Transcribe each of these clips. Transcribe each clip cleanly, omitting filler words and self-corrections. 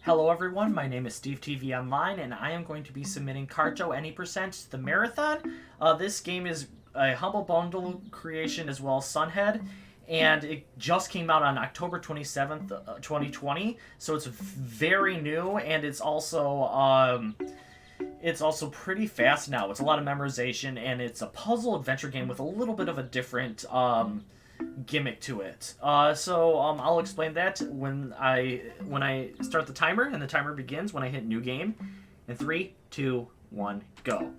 Hello everyone, my name is Stevetvonline, and I am going to be submitting Carto Any the Marathon. This game is a Humble Bundle creation as well as Sunhead, and it just came out on October 27th, 2020, so it's very new, and it's also pretty fast now. It's a lot of memorization, and it's a puzzle adventure game with a little bit of a different gimmick to it. I'll explain that when I start the timer, and the timer begins when I hit new game. In 3, 2, 1, go.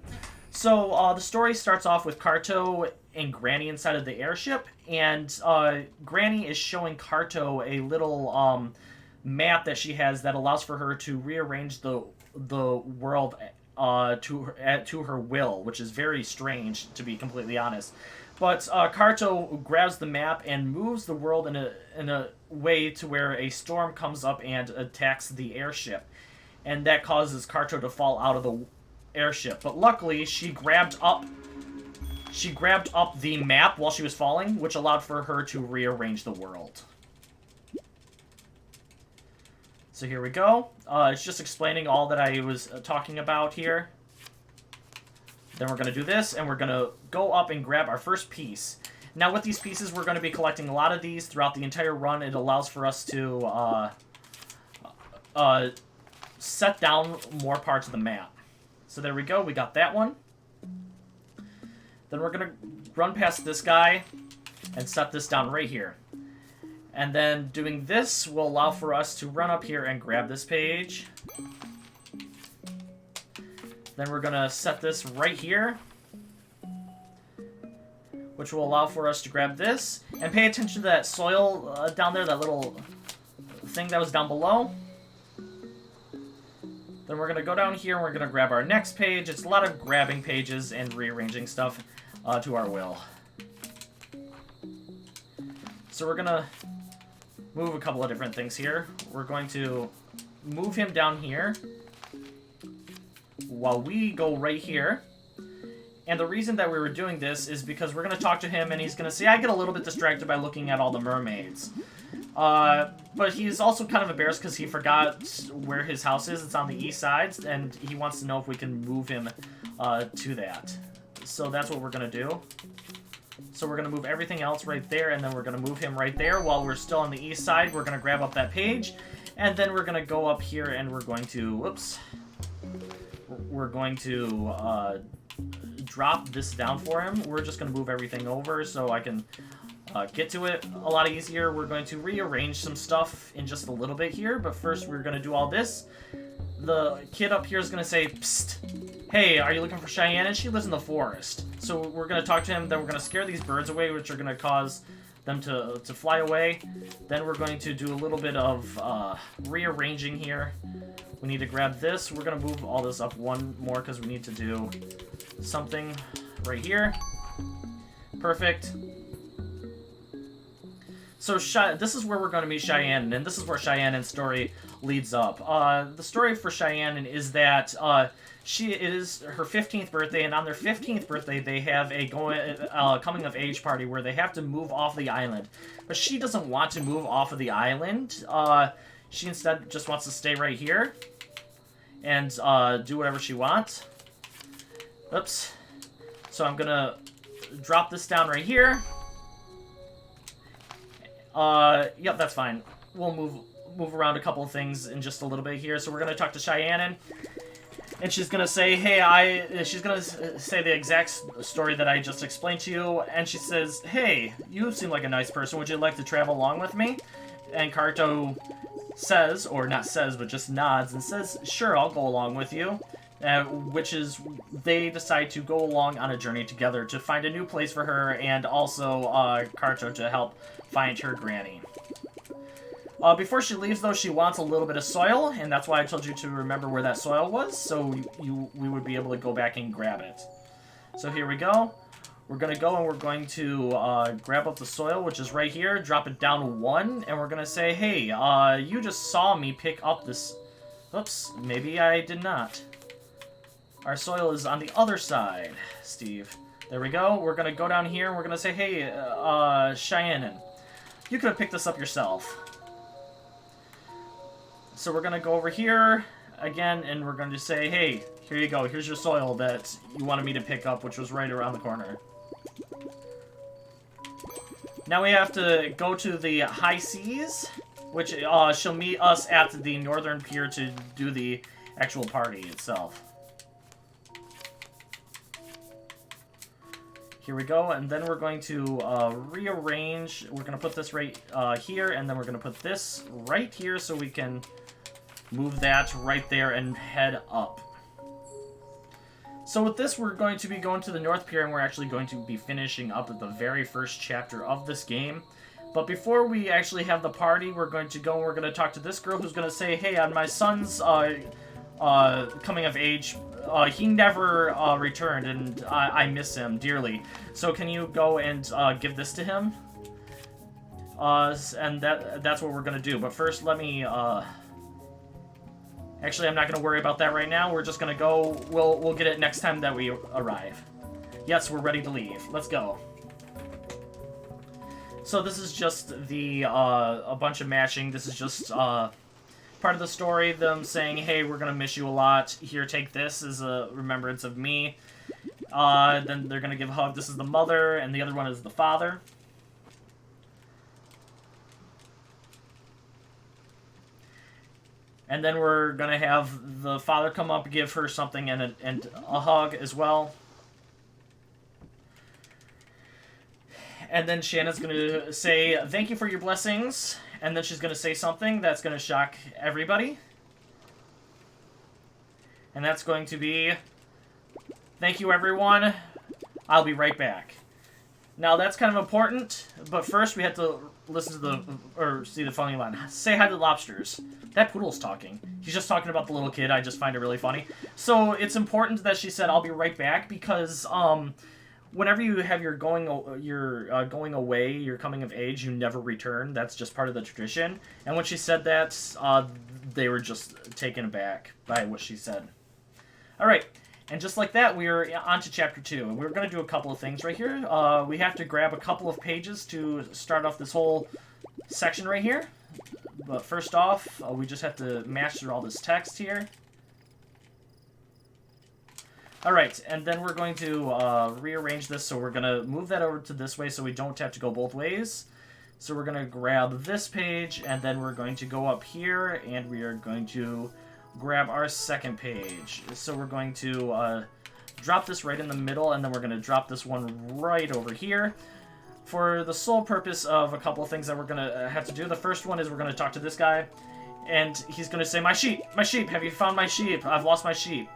So the story starts off with Carto and Granny inside of the airship, and Granny is showing Carto a little map that she has that allows for her to rearrange the world to her will, which is very strange, to be completely honest. But Carto grabs the map and moves the world in a way to where a storm comes up and attacks the airship, and that causes Carto to fall out of the airship. But luckily, she grabbed up the map while she was falling, which allowed for her to rearrange the world. So here we go. It's just explaining all that I was talking about here. Then we're going to do this, and we're going to go up and grab our first piece. Now, with these pieces, we're going to be collecting a lot of these throughout the entire run. It allows for us to set down more parts of the map. So there we go. We got that one. Then we're going to run past this guy and set this down right here. And then doing this will allow for us to run up here and grab this page. Then we're going to set this right here, which will allow for us to grab this. And pay attention to that soil down there, that little thing that was down below. Then we're going to go down here and we're going to grab our next page. It's a lot of grabbing pages and rearranging stuff to our will. So we're going to move a couple of different things here. We're going to move him down here while we go right here. And the reason that we were doing this is because we're going to talk to him, and he's going to say, I get a little bit distracted by looking at all the mermaids. But he's also kind of embarrassed because he forgot where his house is. It's on the east side, and he wants to know if we can move him to that. So that's what we're going to do. So we're going to move everything else right there, and then we're going to move him right there. While we're still on the east side, we're going to grab up that page, and then we're going to go up here, and we're going to, whoops, we're going to drop this down for him. We're just going to move everything over so I can get to it a lot easier. We're going to rearrange some stuff in just a little bit here, but first we're going to do all this. The kid up here is going to say, Psst, hey, are you looking for Cheyenne? And she lives in the forest. So we're going to talk to him, then we're going to scare these birds away, which are going to cause them to fly away. Then we're going to do a little bit of rearranging here. We need to grab this. We're going to move all this up one more because we need to do something right here. Perfect. So this is where we're going to meet Cheyenne, and this is where Cheyenne's story leads up. The story for Cheyenne is that it is her 15th birthday, and on their 15th birthday, they have a coming-of-age party where they have to move off the island. But she doesn't want to move off of the island. She instead just wants to stay right here and do whatever she wants. Oops. So I'm going to drop this down right here. Yep, that's fine. We'll move around a couple of things in just a little bit here. So we're going to talk to Cheyenne, and she's going to say, hey, she's going to say the exact story that I just explained to you, and she says, hey, you seem like a nice person. Would you like to travel along with me? And Carto says, or not says, but just nods and says, sure, I'll go along with you. Which is, they decide to go along on a journey together to find a new place for her, and also Carto to help find her granny. Before she leaves, though, she wants a little bit of soil, and that's why I told you to remember where that soil was, so we would be able to go back and grab it. So here we go. We're going to go and we're going to grab up the soil, which is right here, drop it down 1, and we're going to say, hey, you just saw me pick up this... Oops, maybe I did not. Our soil is on the other side, Steve. There we go. We're going to go down here, and we're going to say, hey, Cheyenne, you could have picked this up yourself. So we're going to go over here again, and we're going to say, hey, here you go. Here's your soil that you wanted me to pick up, which was right around the corner. Now we have to go to the high seas, which she'll meet us at the northern pier to do the actual party itself. Here we go, and then we're going to rearrange. We're going to put this right here, and then we're going to put this right here so we can move that right there and head up. So with this, we're going to be going to the North Pier, and we're actually going to be finishing up at the very first chapter of this game. But before we actually have the party, we're going to go and we're going to talk to this girl who's going to say, hey, on my son's coming of age, he never returned, and I miss him dearly. So can you go and give this to him? And that's what we're going to do. But first, let me... Actually, I'm not going to worry about that right now. We're just going to go... We'll get it next time that we arrive. Yes, we're ready to leave. Let's go. So this is just the a bunch of matching. This is just part of the story. Them saying, hey, we're going to miss you a lot. Here, take this as a remembrance of me. Then they're going to give a hug. This is the mother, and the other one is the father. And then we're going to have the father come up, give her something and a hug as well. And then Shannon's going to say, thank you for your blessings. And then she's going to say something that's going to shock everybody. And that's going to be, thank you, everyone. I'll be right back. Now, that's kind of important, but first we have to listen to see the funny line. Say hi to the lobsters. That poodle's talking. He's just talking about the little kid. I just find it really funny. So it's important that she said, I'll be right back, because whenever you have your going away, your coming of age, you never return. That's just part of the tradition. And when she said that, they were just taken aback by what she said. All right. And just like that, we're on to Chapter 2. And we're going to do a couple of things right here. We have to grab a couple of pages to start off this whole section right here. But first off, we just have to match through all this text here. Alright, and then we're going to rearrange this, so we're going to move that over to this way so we don't have to go both ways. So we're going to grab this page, and then we're going to go up here, and we are going to grab our second page. So we're going to drop this right in the middle, and then we're going to drop this one right over here for the sole purpose of a couple of things that we're going to have to do. The first one is we're going to talk to this guy, and he's going to say, my sheep, have you found my sheep? I've lost my sheep.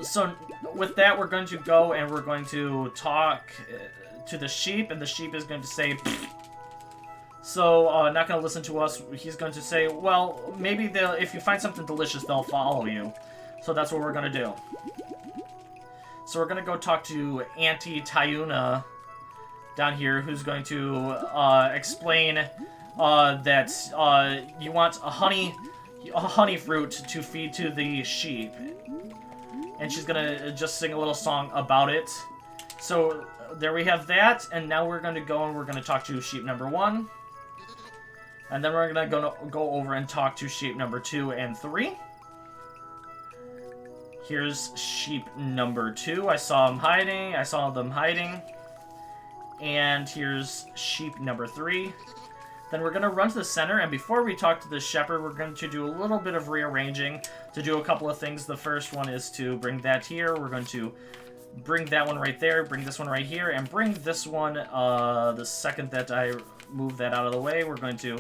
So with that, we're going to go and we're going to talk to the sheep, and the sheep is going to say, pfft. So, not going to listen to us. He's going to say, well, maybe if you find something delicious, they'll follow you. So that's what we're going to do. So we're going to go talk to Auntie Tayuna down here, who's going to explain that you want a honey fruit to feed to the sheep. And she's going to just sing a little song about it. So there we have that, and now we're going to go and we're going to talk to sheep number 1. And then we're going to go over and talk to sheep number 2 and 3. Here's sheep number 2. I saw them hiding. And here's sheep number 3. Then we're going to run to the center, and before we talk to the shepherd, we're going to do a little bit of rearranging to do a couple of things. The first one is to bring that here. We're going to bring that one right there, bring this one right here, and bring this one, the second that I move that out of the way, we're going to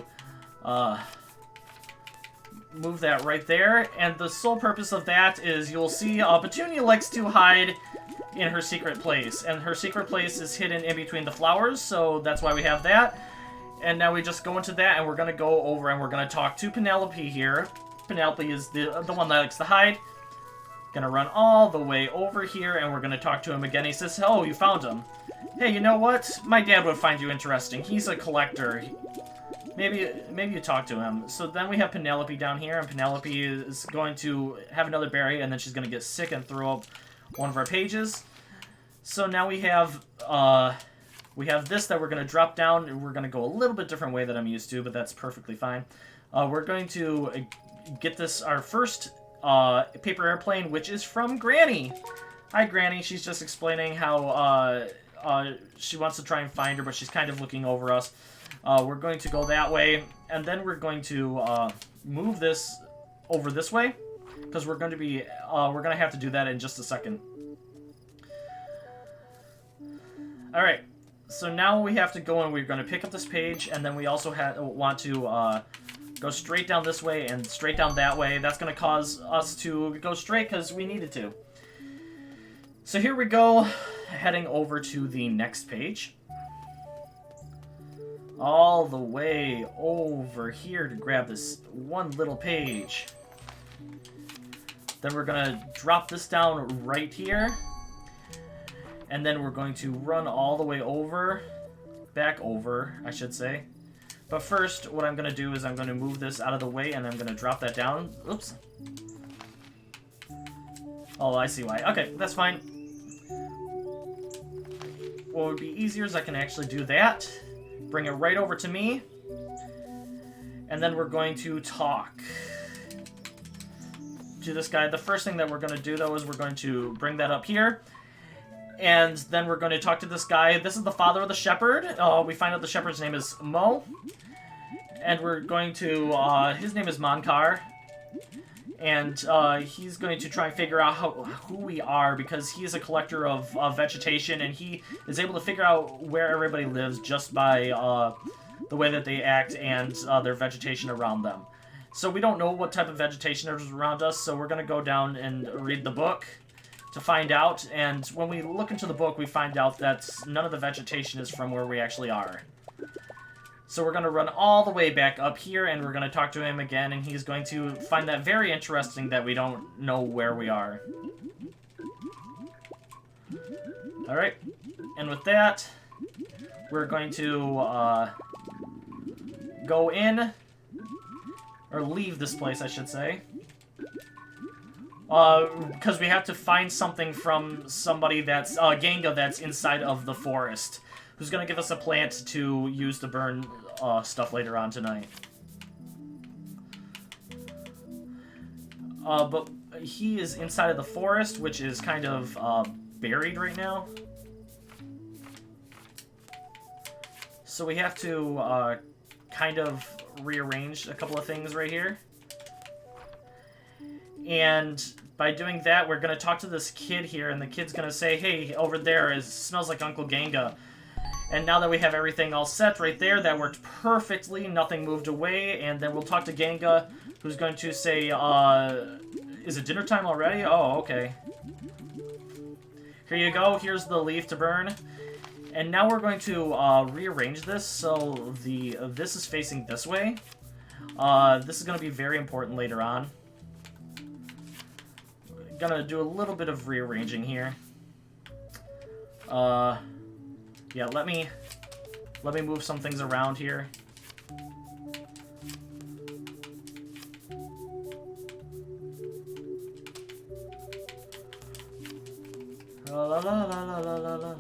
move that right there. And the sole purpose of that is you'll see Petunia likes to hide in her secret place, and her secret place is hidden in between the flowers, so that's why we have that. And now we just go into that, and we're going to go over and we're going to talk to Penelope here. Penelope is the one that likes to hide. Gonna run all the way over here, and we're gonna talk to him again. He says, oh, you found him. Hey, you know what? My dad would find you interesting. He's a collector. Maybe you talk to him. So then we have Penelope down here, and Penelope is going to have another berry, and then she's gonna get sick and throw up one of our pages. So now we have this that we're gonna drop down, and we're gonna go a little bit different way that I'm used to, but that's perfectly fine. We're going to get this, our first paper airplane, which is from Granny. Hi, Granny. She's just explaining how she wants to try and find her, but she's kind of looking over us. We're going to go that way, and then we're going to move this over this way, because we're going to have to do that in just a second. All right. So now we have to go and we're going to pick up this page, and then we also want to go straight down this way and straight down that way. That's going to cause us to go straight because we needed to. So here we go, heading over to the next page. All the way over here to grab this one little page. Then we're going to drop this down right here. And then we're going to run all the way over, back over, I should say. But first, what I'm going to do is I'm going to move this out of the way, and I'm going to drop that down. Oops. Oh, I see why. Okay, that's fine. What would be easier is I can actually do that. Bring it right over to me. And then we're going to talk to this guy. The first thing that we're going to do, though, is we're going to bring that up here. And then we're going to talk to this guy. This is the father of the shepherd. We find out the shepherd's name is Mo. And we're going to... his name is Monkar. And he's going to try and figure out who we are, because he is a collector of vegetation, and he is able to figure out where everybody lives just by the way that they act and their vegetation around them. So we don't know what type of vegetation is around us, so we're going to go down and read the book to find out, and when we look into the book, we find out that none of the vegetation is from where we actually are. So we're going to run all the way back up here, and we're going to talk to him again, and he's going to find that very interesting that we don't know where we are. Alright, and with that, we're going to go in, or leave this place, I should say. Because we have to find something from somebody that's, Ganga, that's inside of the forest, who's going to give us a plant to use to burn stuff later on tonight. But he is inside of the forest, which is kind of buried right now. So we have to kind of rearrange a couple of things right here. And by doing that, we're going to talk to this kid here, and the kid's going to say, hey, over there, it smells like Uncle Ganga. And now that we have everything all set right there, that worked perfectly, nothing moved away, and then we'll talk to Ganga, who's going to say, is it dinner time already? Oh, okay. Here you go, here's the leaf to burn. And now we're going to rearrange this so this is facing this way. This is going to be very important later on. Gonna do a little bit of rearranging here. Yeah, let me move some things around here. La la la la la la la.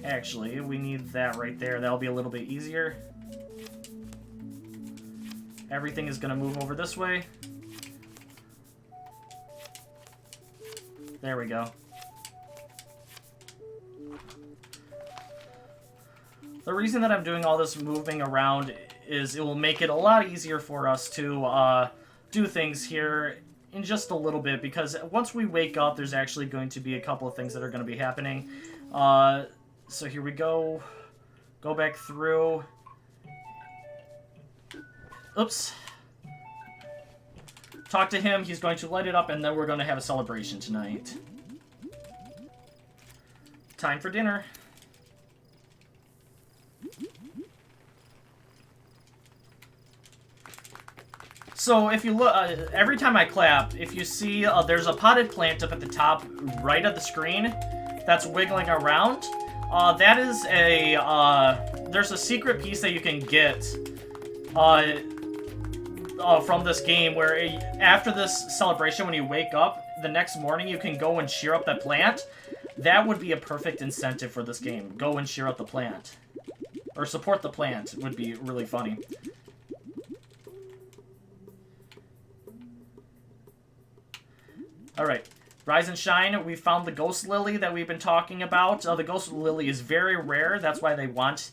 Actually, we need that right there. That'll be a little bit easier. Everything is going to move over this way. There we go. The reason that I'm doing all this moving around is it will make it a lot easier for us to do things here in just a little bit, because once we wake up, there's actually going to be a couple of things that are going to be happening. So here we go. Go back through. Oops. Talk to him, he's going to light it up, and then we're going to have a celebration tonight. Time for dinner. So if you look, every time I clap, if you see there's a potted plant up at the top right of the screen that's wiggling around, that is a, there's a secret piece that you can get from this game where after this celebration, when you wake up, the next morning you can go and cheer up that plant. That would be a perfect incentive for this game. Go and cheer up the plant. Or support the plant would be really funny. Alright. Rise and shine. We found the ghost lily that we've been talking about. The ghost lily is very rare. That's why they want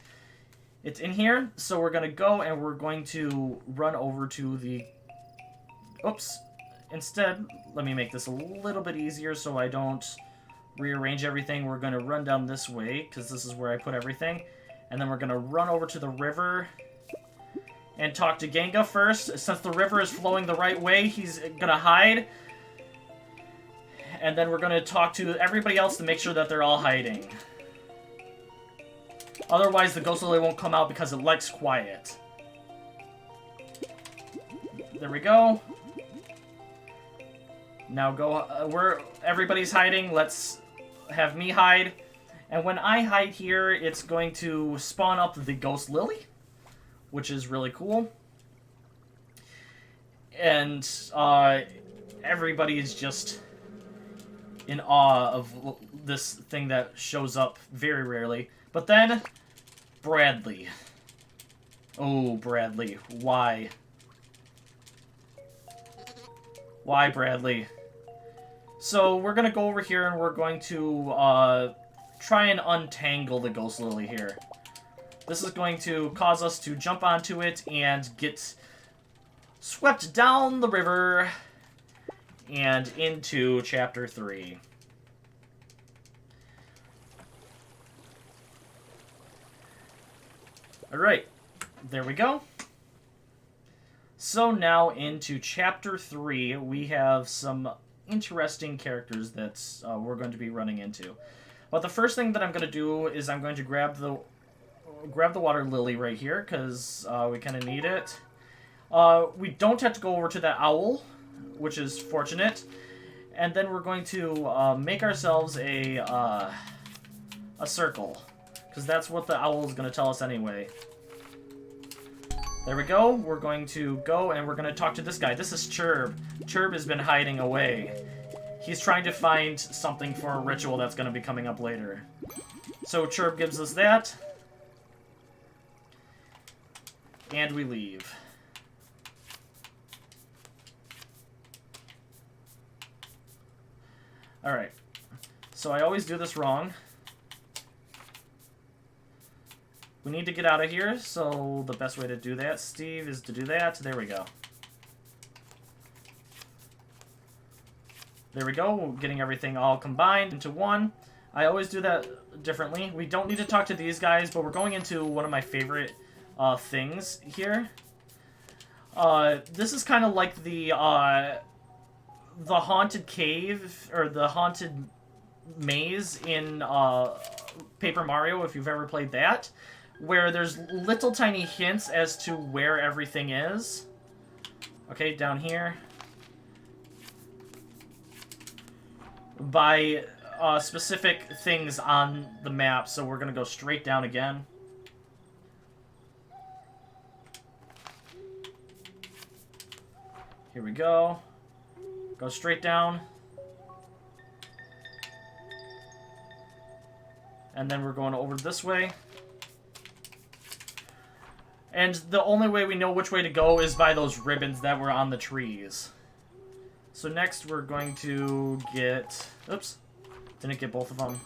it in here. So we're going to go and we're going to run over to the... Oops. Instead, let me make this a little bit easier so I don't rearrange everything. We're going to run down this way because this is where I put everything. And then we're going to run over to the river and talk to Genga first. Since the river is flowing the right way, he's going to hide. And then we're going to talk to everybody else to make sure that they're all hiding. Otherwise, the ghost lily won't come out because it likes quiet. There we go. Now go where everybody's hiding. Let's have me hide. And when I hide here, it's going to spawn up the ghost lily, which is really cool. And everybody is just in awe of this thing that shows up very rarely. But then, Bradley. Oh, Bradley. Why? Why, Bradley? So, we're going to go over here and we're going to try and untangle the ghost lily here. This is going to cause us to jump onto it and get swept down the river and into Chapter 3. Alright, there we go. So now into Chapter 3, we have some interesting characters that we're going to be running into. But the first thing that I'm going to do is I'm going to grab the water lily right here, because we kind of need it. We don't have to go over to that owl, which is fortunate. And then we're going to make ourselves a circle, because that's what the owl is going to tell us anyway. There we go. We're going to go and we're going to talk to this guy. This is Chirb. Chirb has been hiding away. He's trying to find something for a ritual that's going to be coming up later. So Chirb gives us that. And we leave. Alright. So I always do this wrong. We need to get out of here, so the best way to do that, Steve, is to do that. There we go. There we go. We're getting everything all combined into one. I always do that differently. We don't need to talk to these guys, but we're going into one of my favorite things here. This is kind of like the haunted cave, or the haunted maze in Paper Mario, if you've ever played that, where there's little tiny hints as to where everything is. Okay, down here. By specific things on the map, so we're going to go straight down again. Here we go. Go straight down. And then we're going over this way. And the only way we know which way to go is by those ribbons that were on the trees. So next we're going to get... Oops. Didn't get both of them.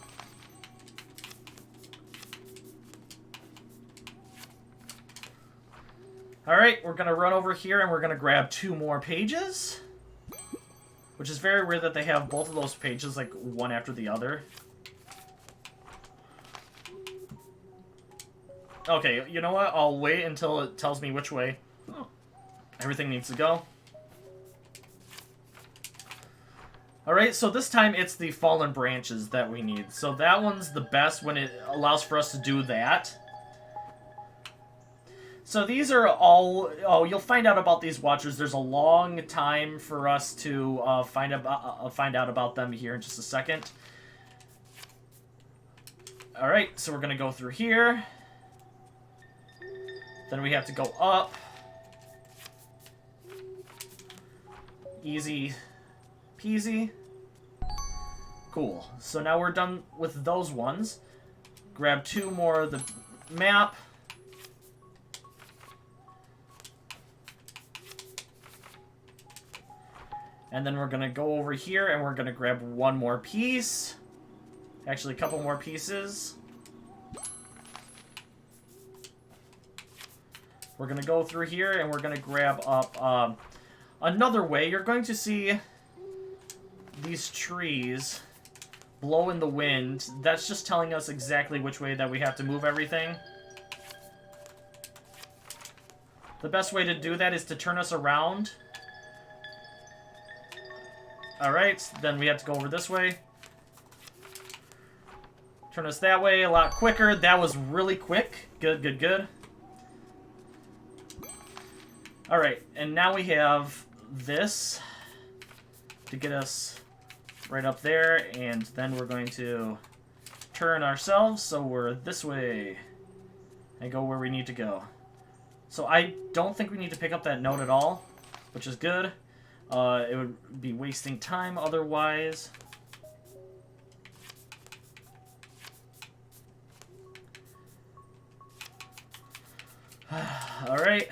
Alright, we're going to run over here and we're going to grab 2 more pages. Which is very weird that they have both of those pages, like, one after the other. Okay, you know what? I'll wait until it tells me which way everything needs to go. Alright, so this time it's the fallen branches that we need. So that one's the best when it allows for us to do that. So these are all... Oh, you'll find out about these watchers. There's a long time for us to find out about them here in just a second. Alright, so we're going to go through here. Then we have to go up. Easy peasy. Cool. So now we're done with those ones. Grab 2 more of the map. And then we're going to go over here and we're going to grab one more piece. Actually, a couple more pieces. We're going to go through here and we're going to grab up another way. You're going to see these trees blow in the wind. That's just telling us exactly which way that we have to move everything. The best way to do that is to turn us around. Alright, then we have to go over this way. Turn us that way a lot quicker. That was really quick. Good, good, good. Alright, and now we have this to get us right up there, and then we're going to turn ourselves so we're this way and go where we need to go. So I don't think we need to pick up that note at all, which is good. It would be wasting time otherwise. Alright.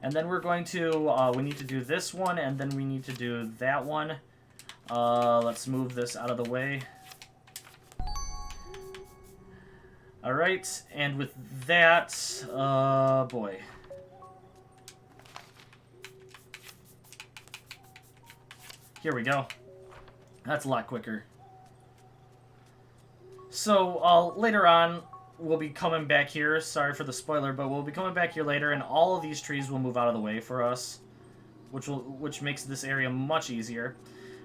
And then we're going to, we need to do this one, and then we need to do that one. Let's move this out of the way. Alright, and with that, boy. Here we go. That's a lot quicker. So, later on, we'll be coming back here. Sorry for the spoiler, but we'll be coming back here later, and all of these trees will move out of the way for us, which makes this area much easier.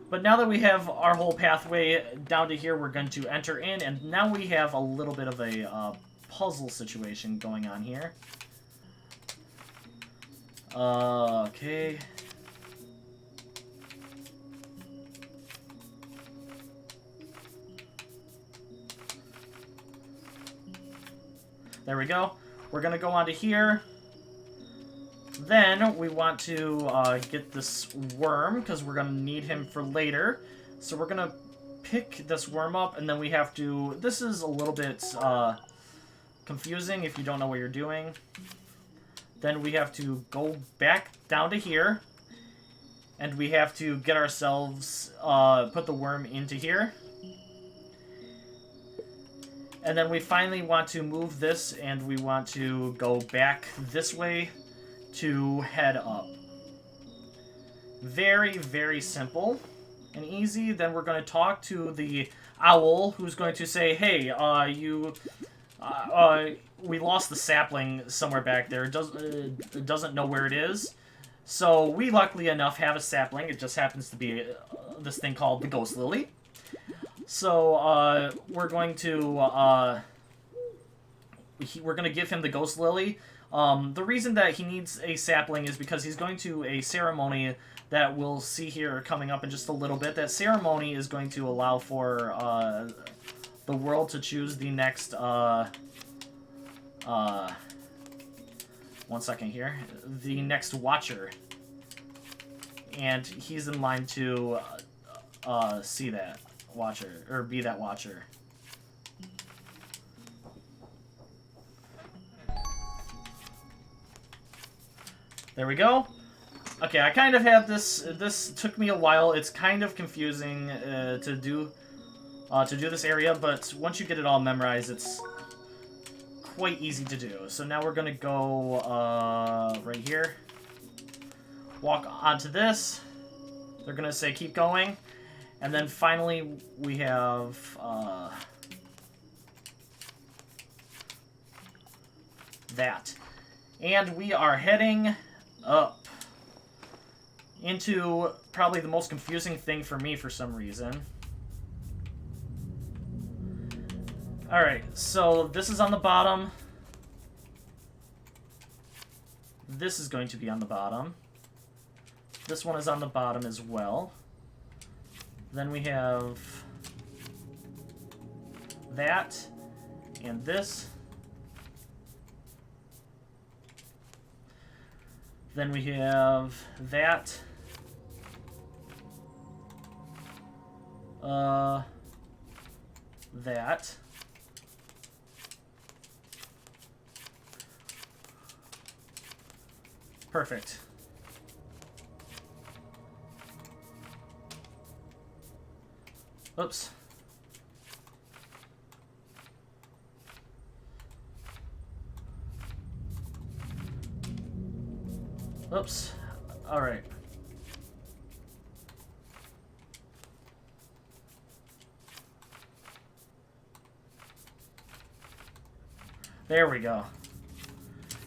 But now that we have our whole pathway down to here, we're going to enter in, and now we have a little bit of a puzzle situation going on here. Okay. There we go. We're going to go onto here. Then we want to get this worm, because we're going to need him for later. So we're going to pick this worm up, and then we have to... This is a little bit confusing if you don't know what you're doing. Then we have to go back down to here, and we have to get ourselves... put the worm into here. And then we finally want to move this, and we want to go back this way to head up. Very, very simple and easy. Then we're going to talk to the owl, who's going to say, hey, we lost the sapling somewhere back there. It doesn't know where it is. So we, luckily enough, have a sapling. It just happens to be this thing called the ghost lily. So, we're going to give him the ghost lily. The reason that he needs a sapling is because he's going to a ceremony that we'll see here coming up in just a little bit. That ceremony is going to allow for, the world to choose the next, 1 second here, the next watcher. And he's in line to, see that watcher, or be that watcher. There we go. Okay, I kind of have this. This took me a while. It's kind of confusing to do this area, but once you get it all memorized, it's quite easy to do. So now we're gonna go right here. Walk onto this. They're gonna say keep going. And then finally, we have that. And we are heading up into probably the most confusing thing for me for some reason. Alright, so this is on the bottom. This is going to be on the bottom. This one is on the bottom as well. Then we have that and this. Then we have that. That. Perfect. Oops. Oops. Alright. There we go.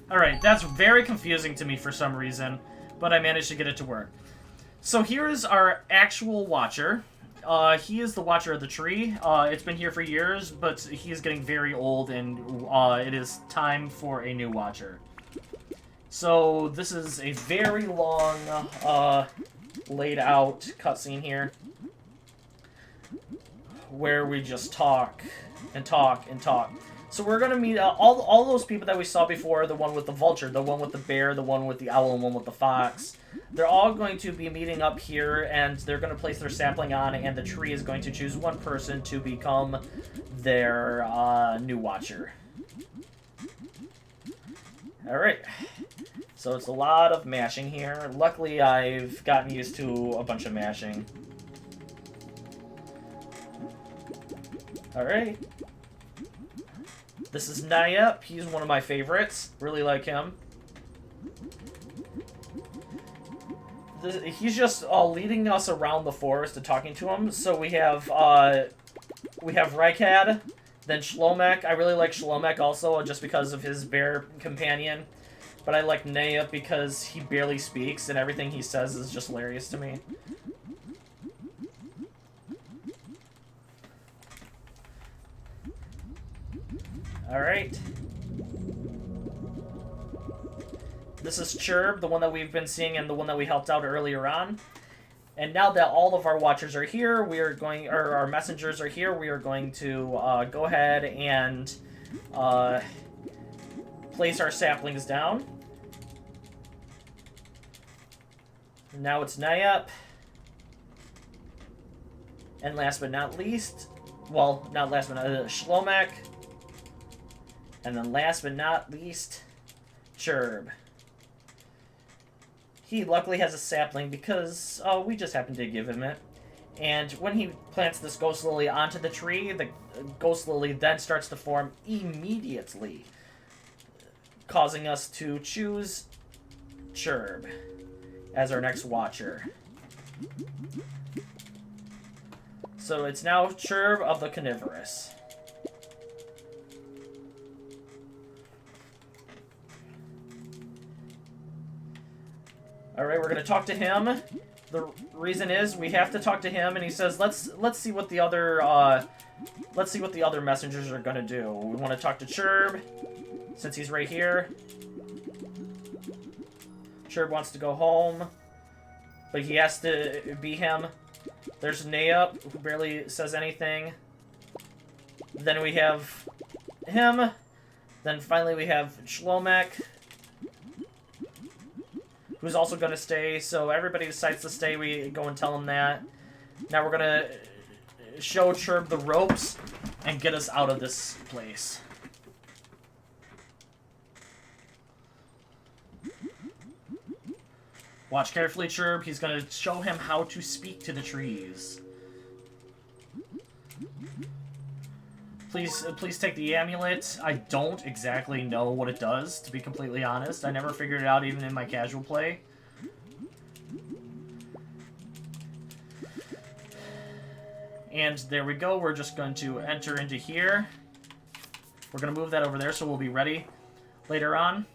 Alright, that's very confusing to me for some reason, but I managed to get it to work. So here is our actual Watcher. He is the Watcher of the Tree. It's been here for years, but he is getting very old, and it is time for a new Watcher. So this is a very long, laid out cutscene here, where we just talk and talk and talk. So we're gonna meet all those people that we saw before, the one with the vulture, the one with the bear, the one with the owl, and one with the fox. They're all going to be meeting up here, and they're going to place their sapling on, and the tree is going to choose one person to become their new Watcher. Alright. So it's a lot of mashing here. Luckily, I've gotten used to a bunch of mashing. Alright. This is Nayep. He's one of my favorites. Really like him. He's just leading us around the forest and talking to him. So we have Rykad, then Shlomek. I really like Shlomek also, just because of his bear companion. But I like Nayep because he barely speaks, and everything he says is just hilarious to me. Alright. This is Chirb, the one that we've been seeing and the one that we helped out earlier on. And now that all of our Watchers are here, we are going, or our messengers are here, we are going to go ahead and place our saplings down. Now it's Nayep. And last but not least, well, not last but not Shlomek. And then last but not least, Chirb. He luckily has a sapling because we just happened to give him it. And when he plants this ghost lily onto the tree, the ghost lily then starts to form immediately, causing us to choose Chirb as our next Watcher. So it's now Chirb of the Carnivorous. Alright, we're gonna talk to him. The reason is we have to talk to him, and he says, let's see what the other messengers are gonna do. We want to talk to Chirb, since he's right here. Chirb wants to go home, but he has to be him. There's Nayep, who barely says anything. Then we have him. Then finally we have Shlomek, who's also going to stay. So everybody decides to stay. We go and tell him that. Now we're going to show Chirb the ropes and get us out of this place. Watch carefully, Chirb. He's going to show him how to speak to the trees. Please take the amulet. I don't exactly know what it does, to be completely honest. I never figured it out even in my casual play. And there we go. We're just going to enter into here. We're going to move that over there so we'll be ready later on.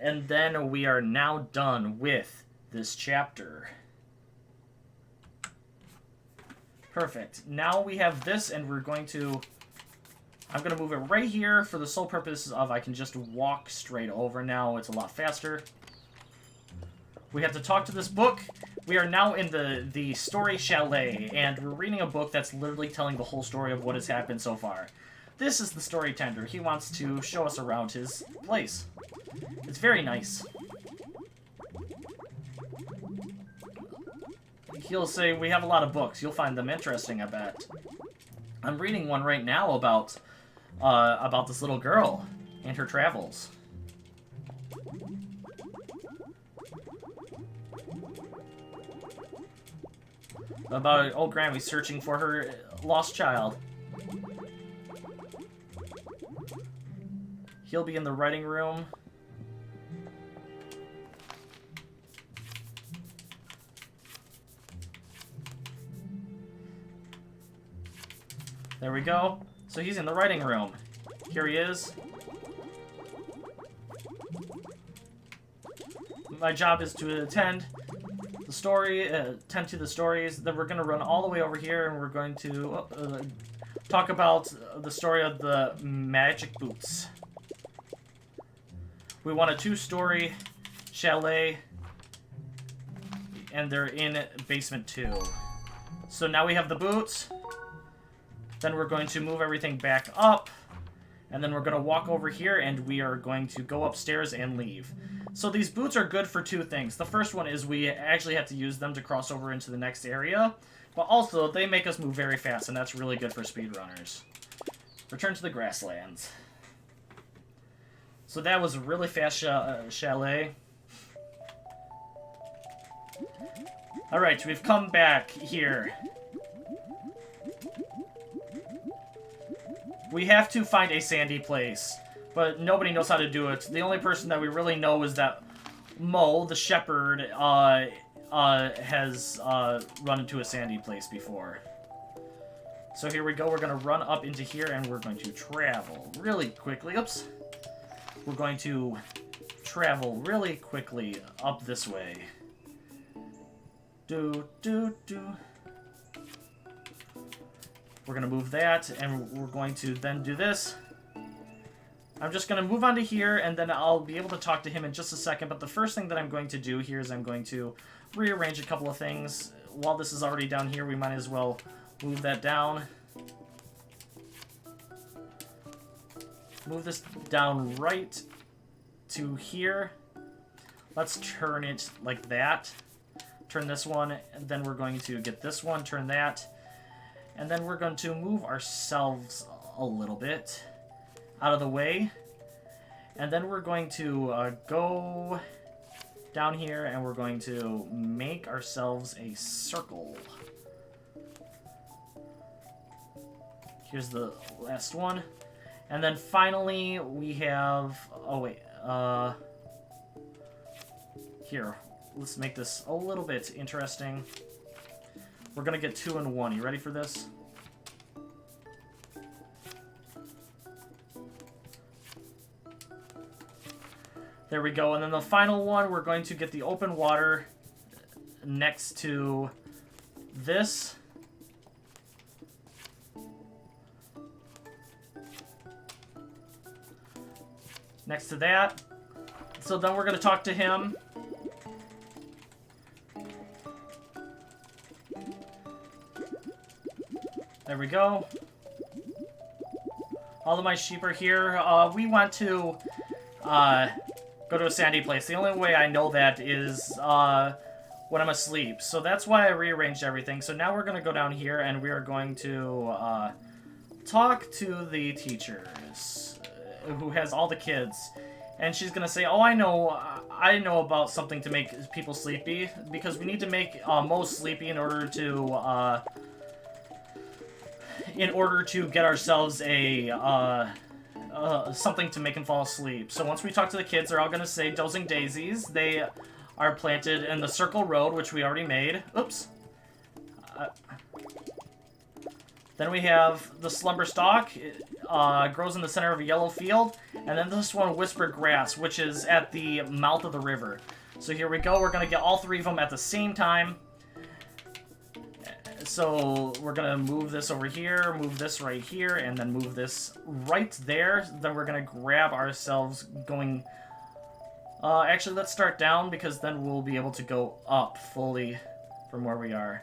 And then we are now done with this chapter. Perfect. Now we have this, and we're going to... I'm going to move it right here for the sole purpose of I can just walk straight over now. It's a lot faster. We have to talk to this book. We are now in the story chalet, and we're reading a book that's literally telling the whole story of what has happened so far. This is the story tender. He wants to show us around his place. It's very nice. He'll say, we have a lot of books. You'll find them interesting, I bet. I'm reading one right now about this little girl and her travels. about an old granny searching for her lost child. He'll be in the writing room. There we go. So he's in the writing room. Here he is. My job is to attend the story, attend to the stories. Then we're going to run all the way over here, and we're going to talk about the story of the magic boots. We want a 2-story chalet, and they're in basement 2. So now we have the boots. Then we're going to move everything back up. And then we're going to walk over here, and we are going to go upstairs and leave. So these boots are good for 2 things. The first one is we actually have to use them to cross over into the next area. But also, they make us move very fast, and that's really good for speedrunners. Return to the grasslands. So that was a really fast chalet. Alright, we've come back here. We have to find a sandy place, but nobody knows how to do it. The only person that we really know is that Mo, the shepherd, has run into a sandy place before. So here we go. We're going to run up into here, and we're going to travel really quickly. Oops. We're going to travel really quickly up this way. Do. We're going to move that, and we're going to then do this. I'm just going to move on to here, and then I'll be able to talk to him in just a second. But the first thing that I'm going to do here is I'm going to rearrange a couple of things. While this is already down here, we might as well move that down. Move this down right to here. Let's turn it like that. Turn this one, and then we're going to get this one, turn that. And then we're going to move ourselves a little bit out of the way. And then we're going to go down here, and we're going to make ourselves a circle. Here's the last one. And then finally we have... Oh, wait. Here. Let's make this a little bit interesting. We're going to get 2 and 1. You ready for this? There we go. And then the final one, we're going to get the open water next to this. Next to that. So then we're going to talk to him. There we go. All of my sheep are here. We want to go to a sandy place. The only way I know that is when I'm asleep. So that's why I rearranged everything. So now we're going to go down here, and we are going to talk to the teachers who has all the kids. And she's going to say, oh, I know about something to make people sleepy. Because we need to make Mo sleepy in order to get ourselves a something to make him fall asleep. So once we talk to the kids, they're all going to say dozing daisies. They are planted in the circle road, which we already made. Oops. Then we have the slumber stalk. It grows in the center of a yellow field. And then this one, whispered grass, which is at the mouth of the river. So here we go. We're going to get all 3 of them at the same time. So we're going to move this over here, move this right here, and then move this right there. Then we're going to grab ourselves going... actually, let's start down, because then we'll be able to go up fully from where we are.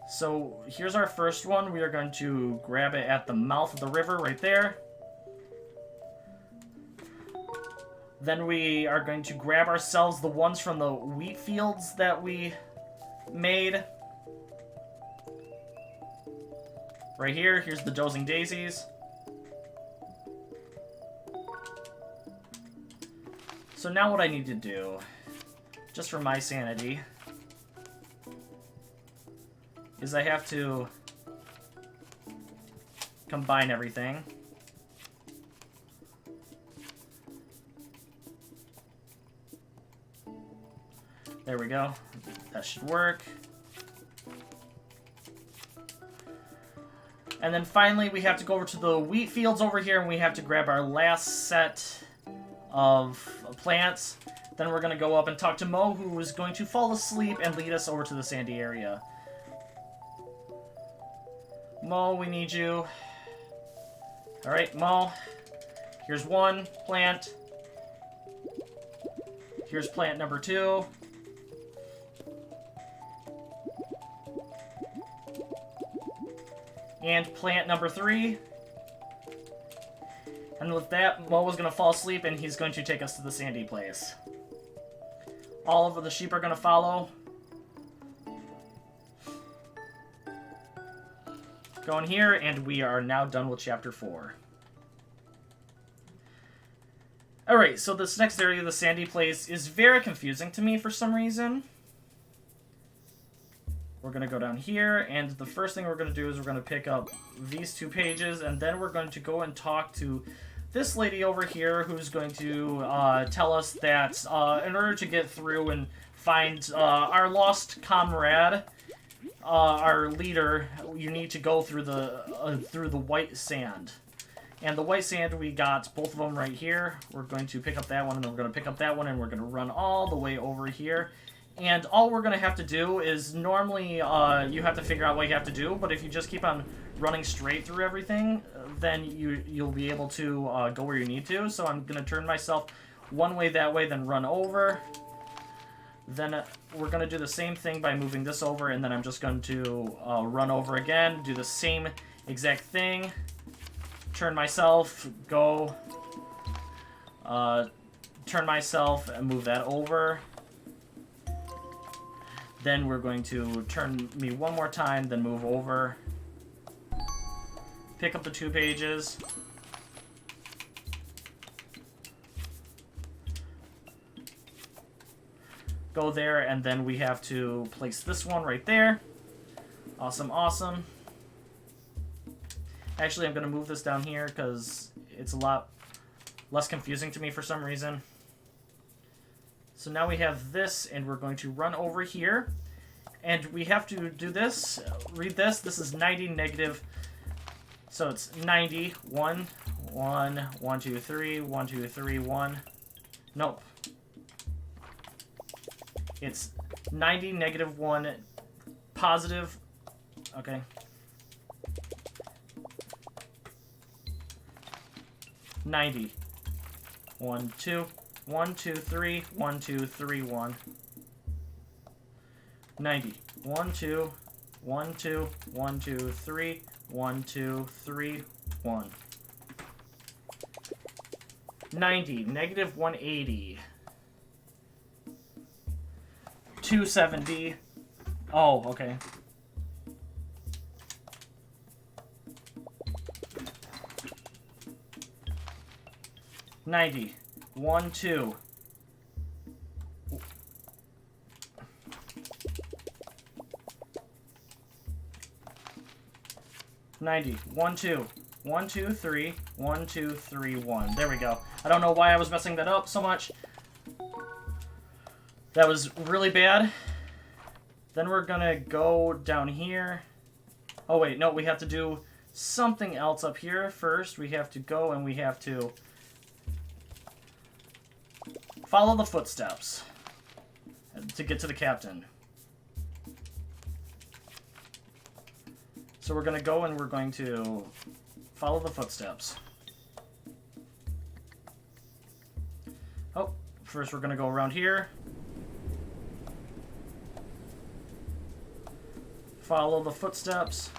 So here's our first one. We are going to grab it at the mouth of the river right there. Then we are going to grab ourselves the ones from the wheat fields that we made. Right here, here's the dozing daisies. So now what I need to do, just for my sanity, is I have to combine everything. There we go. That should work. And then finally, we have to go over to the wheat fields over here, and we have to grab our last set of plants. Then we're going to go up and talk to Mo, who is going to fall asleep and lead us over to the sandy area. Mo, we need you. Alright, Mo. Here's one plant. Here's plant number 2. And plant number 3. And with that, Mo is going to fall asleep, and he's going to take us to the sandy place. All of the sheep are going to follow. Go in here, and we are now done with Chapter 4. Alright, so this next area, the sandy place, is very confusing to me for some reason. We're going to go down here, and the first thing we're going to do is we're going to pick up these 2 pages, and then we're going to go and talk to this lady over here who's going to tell us that in order to get through and find our lost comrade, our leader, you need to go through the white sand. And the white sand, we got both of them right here. We're going to pick up that one, and then we're going to pick up that one, and we're going to run all the way over here. And all we're going to have to do is, normally you have to figure out what you have to do, but if you just keep on running straight through everything, then you'll be able to go where you need to. So I'm going to turn myself one way that way, then run over. Then we're going to do the same thing by moving this over, and then I'm just going to run over again, do the same exact thing, turn myself, go, turn myself, and move that over. Then we're going to turn me one more time, then move over. Pick up the 2 pages. Go there, and then we have to place this one right there. Awesome, awesome. Actually, I'm going to move this down here because it's a lot less confusing to me for some reason. So now we have this, and we're going to run over here. And we have to do this. Read this. This is 90 negative. So it's 90. 1, 1, 1, 2, 3, 1, 2, 3, 1. Nope. It's 90 negative 1 positive. Okay. 90. 1, 2. 1, 2, 3, 1, 2, 3, 1. 90. 1, 2, 1, 2, 1, 2, 3, 1, 2, 3, 1. 90. Negative 180. 270. Oh, okay. $90. 1, 2. $90. 1, 2. 1, 2, 3. 1, 2, 3, 1. There we go. I don't know why I was messing that up so much. That was really bad. Then we're gonna go down here. Oh wait, no, we have to do something else up here first. We have to go and we have to follow the footsteps to get to the captain. So we're going to go and we're going to follow the footsteps. Oh, first we're going to go around here. Follow the footsteps.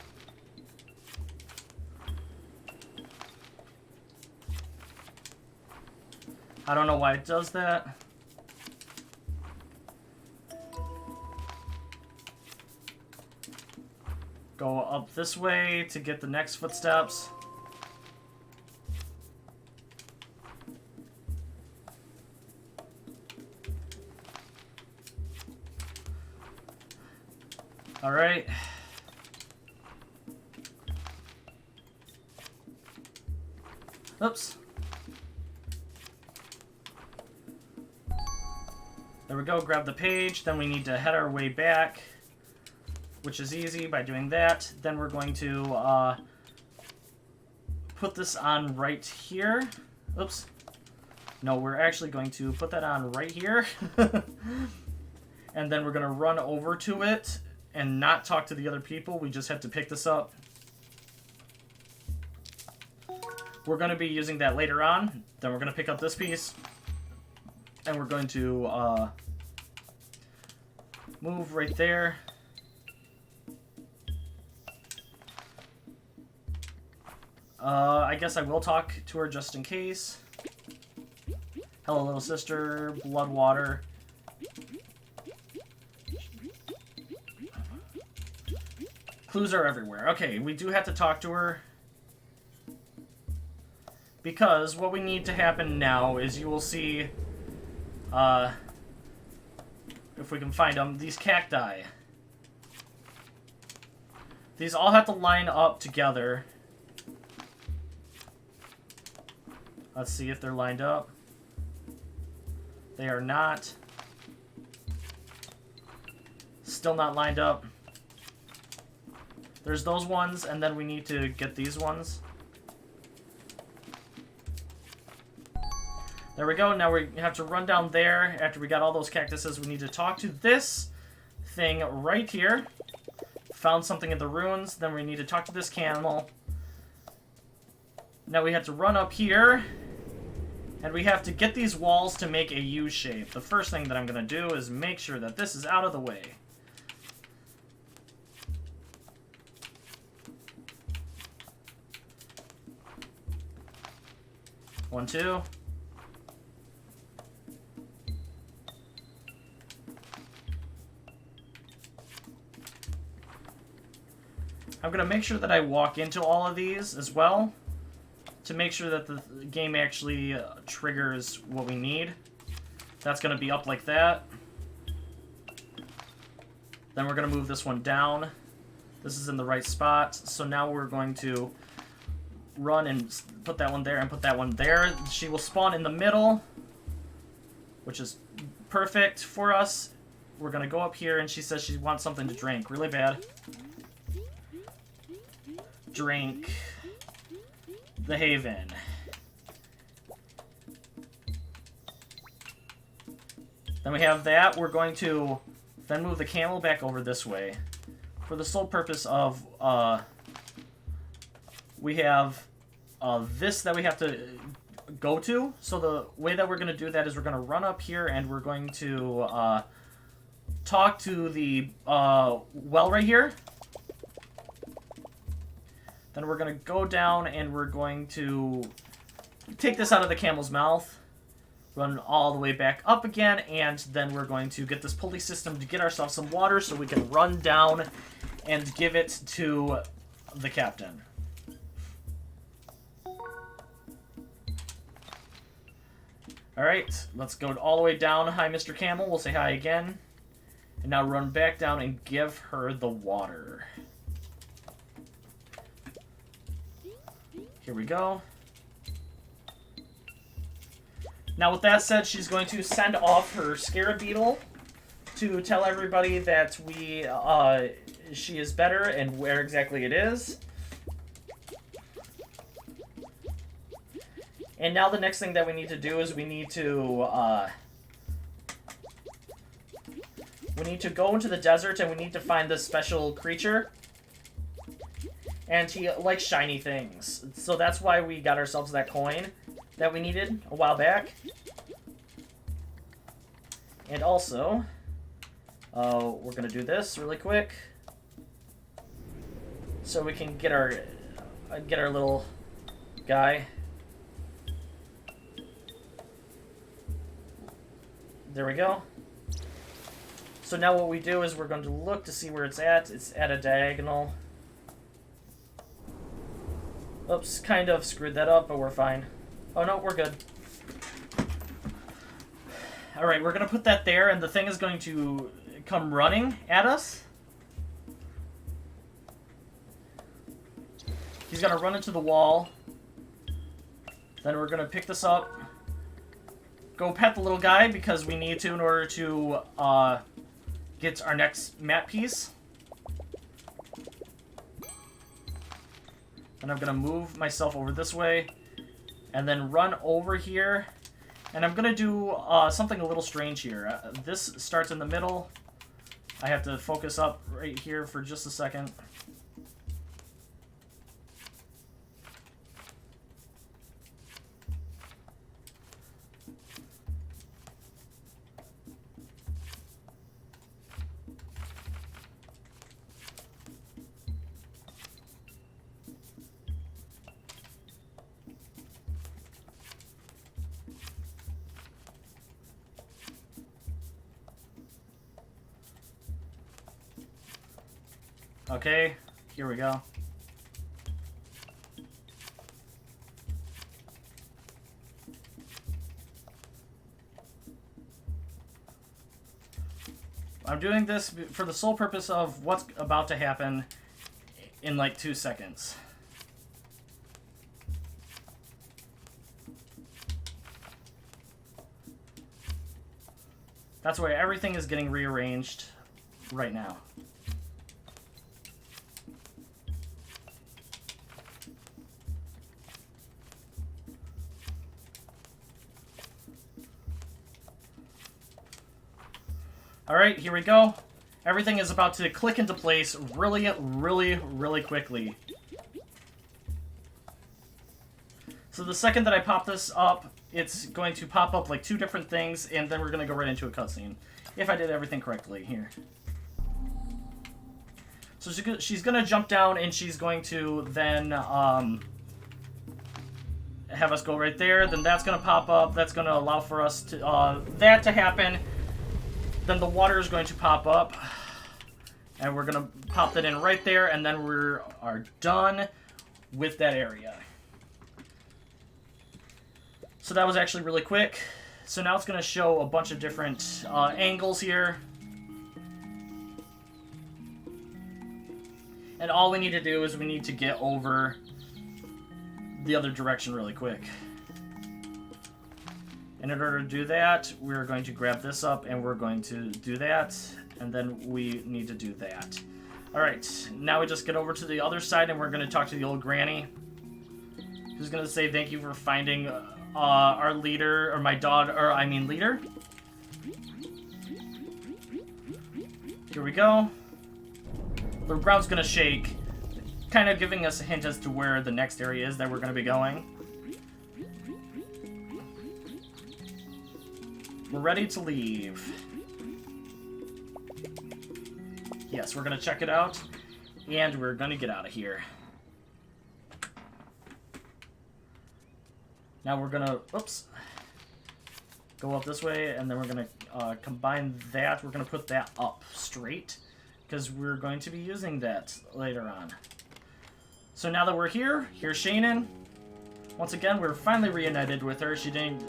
I don't know why it does that. Go up this way to get the next footsteps. All right. Oops. There we go, grab the page. Then we need to head our way back, which is easy by doing that. Then we're going to put this on right here. Oops. No, we're actually going to put that on right here. And then we're going to run over to it and not talk to the other people. We just have to pick this up. We're going to be using that later on. Then we're going to pick up this piece. And we're going to move right there. I guess I will talk to her just in case. Hello, little sister. Blood water. Clues are everywhere. Okay, we do have to talk to her. Because what we need to happen now is you will see, if we can find them, these cacti. These all have to line up together. Let's see if they're lined up. They are not. Still not lined up. There's those ones, and then we need to get these ones. There we go. Now we have to run down there. After we got all those cactuses, we need to talk to this thing right here. Found something in the ruins. Then we need to talk to this camel. Now we have to run up here. And we have to get these walls to make a U shape. The first thing that I'm going to do is make sure that this is out of the way. One, two. I'm going to make sure that I walk into all of these as well, to make sure that the game actually triggers what we need. That's going to be up like that. Then we're going to move this one down. This is in the right spot. So now we're going to run and put that one there and put that one there. She will spawn in the middle, which is perfect for us. We're going to go up here, and she says she wants something to drink. Really bad. Drink the Haven. Then we have that. We're going to then move the camel back over this way for the sole purpose of we have this that we have to go to. So the way that we're going to do that is we're going to run up here, and we're going to talk to the well right here. Then we're going to go down, and we're going to take this out of the camel's mouth, run all the way back up again, and then we're going to get this pulley system to get ourselves some water so we can run down and give it to the captain. Alright, let's go all the way down. Hi, Mr. Camel. We'll say hi again. And now run back down and give her the water. Here we go. Now, with that said, she's going to send off her scarab beetle to tell everybody that she is better and where exactly it is. And now the next thing that we need to do is we need to go into the desert, and we need to find this special creature. And he likes shiny things. So that's why we got ourselves that coin that we needed a while back. And also, we're going to do this really quick, so we can get our little guy. There we go. So now what we do is we're going to look to see where it's at. It's at a diagonal. Oops, kind of screwed that up, but we're fine. Oh no, we're good. Alright, we're going to put that there, and the thing is going to come running at us. He's going to run into the wall. Then we're gonna pick this up. Go pet the little guy because we need to in order to get our next map piece. And I'm gonna move myself over this way and then run over here. And I'm gonna do something a little strange here. This starts in the middle. I have to focus up right here for just a second. Okay, here we go. I'm doing this for the sole purpose of what's about to happen in like 2 seconds. That's why everything is getting rearranged right now. Alright, here we go. Everything is about to click into place really, really, really quickly. So the second that I pop this up, it's going to pop up like 2 different things, and then we're going to go right into a cutscene. If I did everything correctly here. So she's going to jump down, and she's going to then have us go right there. Then that's going to pop up. That's going to allow for us to that to happen. Then the water is going to pop up, and we're going to pop that in right there, and then we are done with that area. So that was actually really quick. So now it's going to show a bunch of different angles here. And all we need to do is we need to get over the other direction really quick. And in order to do that, we're going to grab this up and we're going to do that. And then we need to do that. Alright, now we just get over to the other side and we're going to talk to the old granny. Who's going to say thank you for finding our leader, or my daughter, or I mean leader. Here we go. The ground's going to shake, kind of giving us a hint as to where the next area is that we're going to be going. We're ready to leave. Yes, we're going to check it out, and we're going to get out of here. Now we're going to, oops, go up this way, and then we're going to combine that. We're going to put that up straight, because we're going to be using that later on. So now that we're here, here's Shannon. Once again, we're finally reunited with her. She didn't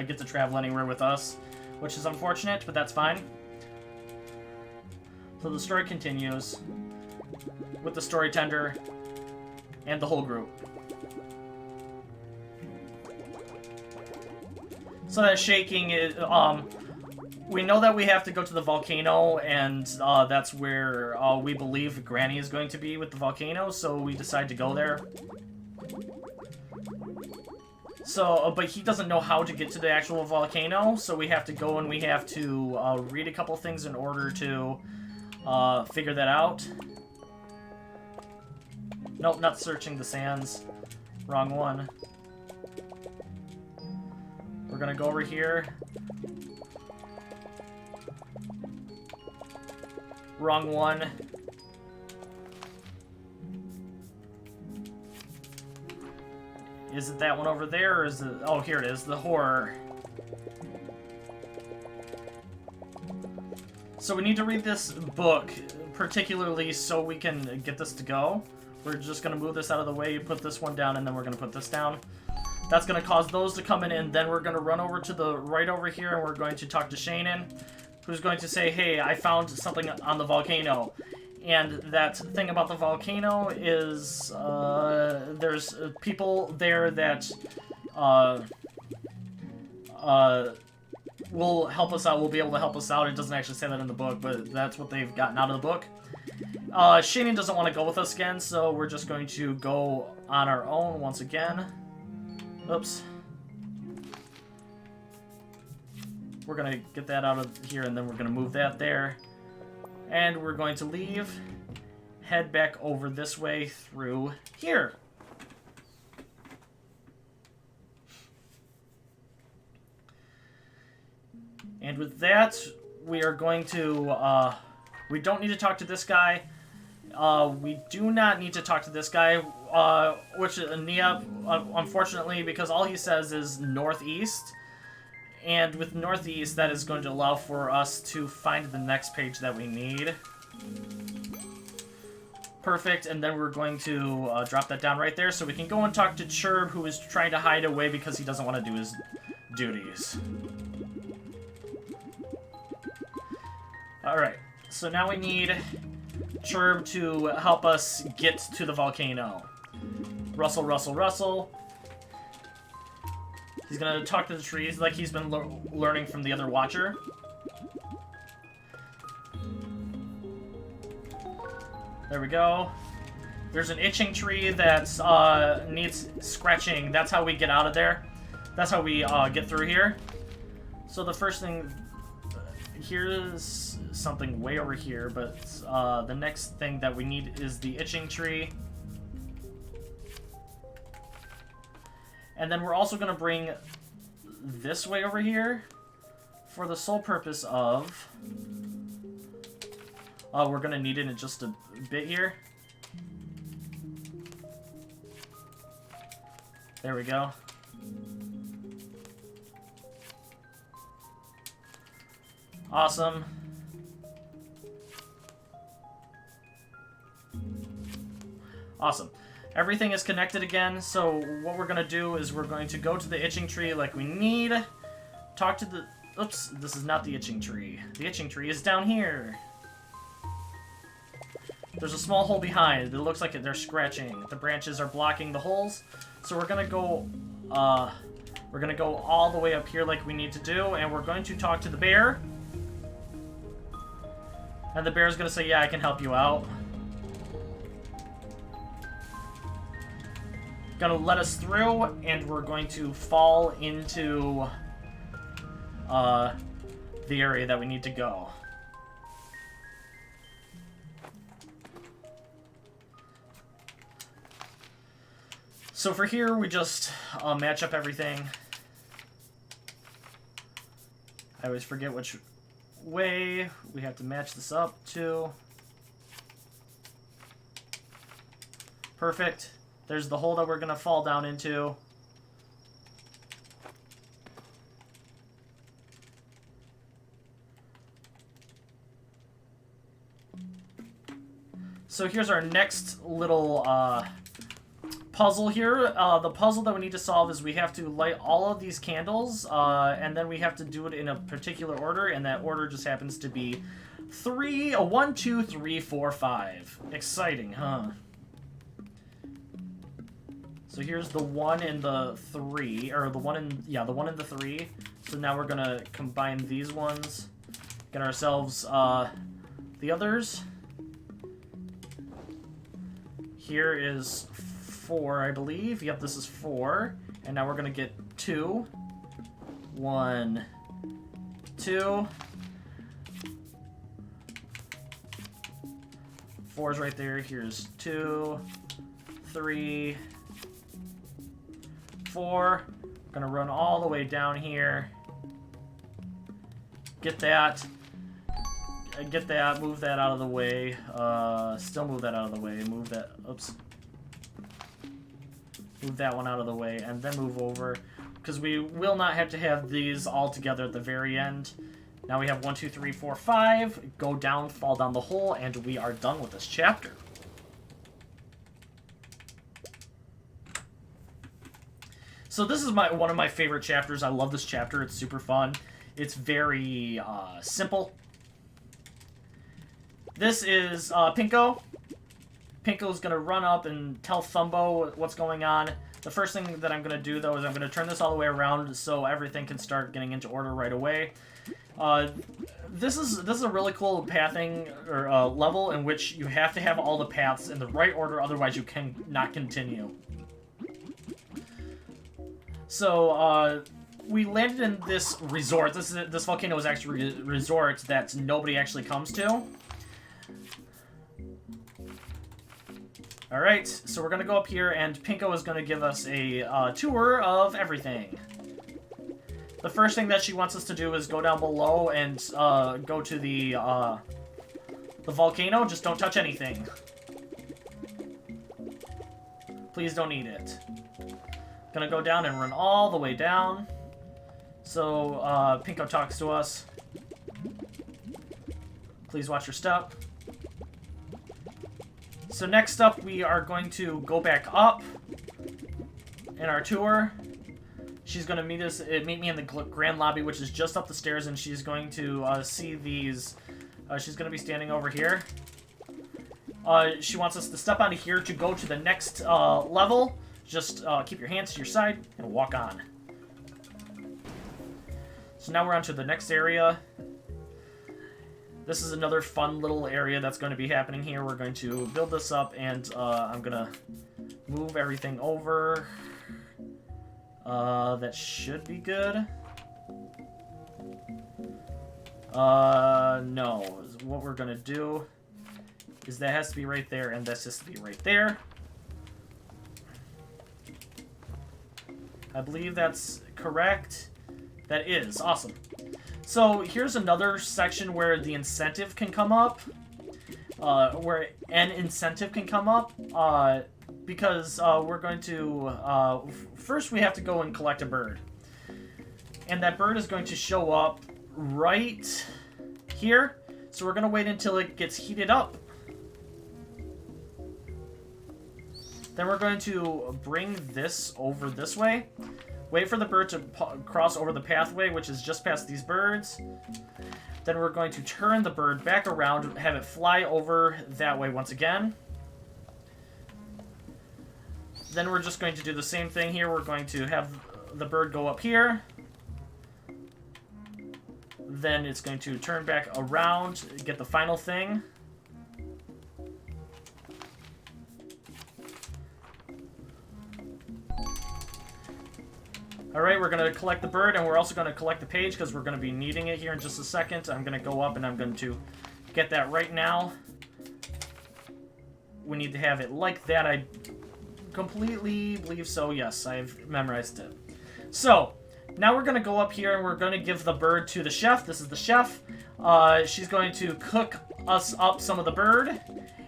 get to travel anywhere with us, which is unfortunate, but that's fine. So the story continues with the story tender and the whole group. So that shaking is, we know that we have to go to the volcano, and that's where we believe Granny is going to be with the volcano, so we decide to go there. So, but he doesn't know how to get to the actual volcano, so we have to go and we have to read a couple things in order to figure that out. Nope, not searching the sands. Wrong one. We're gonna go over here. Wrong one. Is it that one over there, or is it... Oh, here it is, the horror. So we need to read this book, particularly so we can get this to go. We're just going to move this out of the way, put this one down, and then we're going to put this down. That's going to cause those to come in, and then we're going to run over to the right over here, and we're going to talk to Shannon, who's going to say, hey, I found something on the volcano. And that thing about the volcano is, there's people there that will help us out, will be able to help us out. It doesn't actually say that in the book, but that's what they've gotten out of the book. Shannon doesn't want to go with us again, so we're just going to go on our own once again. Oops. We're going to get that out of here, and then we're going to move that there. And we're going to leave, head back over this way through here. And with that, we are going to, we don't need to talk to this guy. We do not need to talk to this guy, which is Nia, unfortunately, because all he says is northeast. And with northeast, that is going to allow for us to find the next page that we need. Perfect, and then we're going to drop that down right there so we can go and talk to Chirb, who is trying to hide away because he doesn't want to do his duties. Alright, so now we need Chirb to help us get to the volcano. Rustle, rustle, rustle. He's gonna talk to the trees like he's been learning from the other Watcher. There we go. There's an itching tree that needs scratching. That's how we get out of there. That's how we get through here. So the first thing... Here's something way over here, but the next thing that we need is the itching tree. And then we're also going to bring this way over here for the sole purpose of... we're going to need it in just a bit here. There we go. Awesome. Awesome. Everything is connected again, so what we're going to do is we're going to go to the itching tree like we need. Talk to the... Oops, this is not the itching tree. The itching tree is down here. There's a small hole behind. It looks like they're scratching. The branches are blocking the holes. So we're going to go... we're going to go all the way up here like we need to do, and we're going to talk to the bear. And the bear's going to say, yeah, I can help you out. Gonna let us through, and we're going to fall into the area that we need to go. So for here, we just match up everything. I always forget which way we have to match this up to. Perfect. There's the hole that we're going to fall down into. So here's our next little puzzle here. The puzzle that we need to solve is we have to light all of these candles, and then we have to do it in a particular order, and that order just happens to be 1, 2, 3, 4, 5. Exciting, huh? So here's the 1 and the 3, or the 1 and, yeah, the 1 and the 3. So now we're gonna combine these ones, get ourselves the others. Here is 4, I believe. Yep, this is 4. And now we're gonna get 2. 1, 2. 4's right there. Here's 2, 3, 4. Gonna run all the way down here. Get that. Get that. Move that out of the way. Still move that out of the way. Move that. Oops. Move that one out of the way, and then move over, because we will not have to have these all together at the very end. Now we have 1, 2, 3, 4, 5. Go down, fall down the hole, and we are done with this chapter. So this is one of my favorite chapters. I love this chapter. It's super fun. It's very simple. This is Pinko. Pinko's going to run up and tell Thumbo what's going on. The first thing that I'm going to do, though, is I'm going to turn this all the way around so everything can start getting into order right away. This is a really cool pathing or level in which you have to have all the paths in the right order, otherwise you can not continue. So we landed in this resort. This volcano is actually a resort that nobody actually comes to. Alright, so we're going to go up here, and Pinko is going to give us a tour of everything. The first thing that she wants us to do is go down below and go to the volcano. Just don't touch anything. Please don't eat it. Gonna go down and run all the way down. So, Pinko talks to us. Please watch your step. So next up, we are going to go back up in our tour. She's going to meet me in the grand lobby, which is just up the stairs, and she's going to see these. She's going to be standing over here. She wants us to step onto here to go to the next level. Just keep your hands to your side and walk on. So now we're on to the next area. This is another fun little area that's going to be happening here. We're going to build this up, and I'm going to move everything over. That should be good. No. What we're going to do is that has to be right there, and this has to be right there. I believe that's correct. That is. Awesome. So here's another section where the incentive can come up. Where an incentive can come up. Because we're going to... first we have to go and collect a bird. And that bird is going to show up right here. So we're going to wait until it gets heated up. Then we're going to bring this over this way. Wait for the bird to cross over the pathway, which is just past these birds. Then we're going to turn the bird back around, have it fly over that way once again. Then we're just going to do the same thing here. We're going to have the bird go up here. Then it's going to turn back around, get the final thing. Alright, we're going to collect the bird, and we're also going to collect the page because we're going to be needing it here in just a second. I'm going to go up, and I'm going to get that right now. We need to have it like that. I completely believe so. Yes, I've memorized it. So, now we're going to go up here, and we're going to give the bird to the chef. This is the chef. She's going to cook us up some of the bird,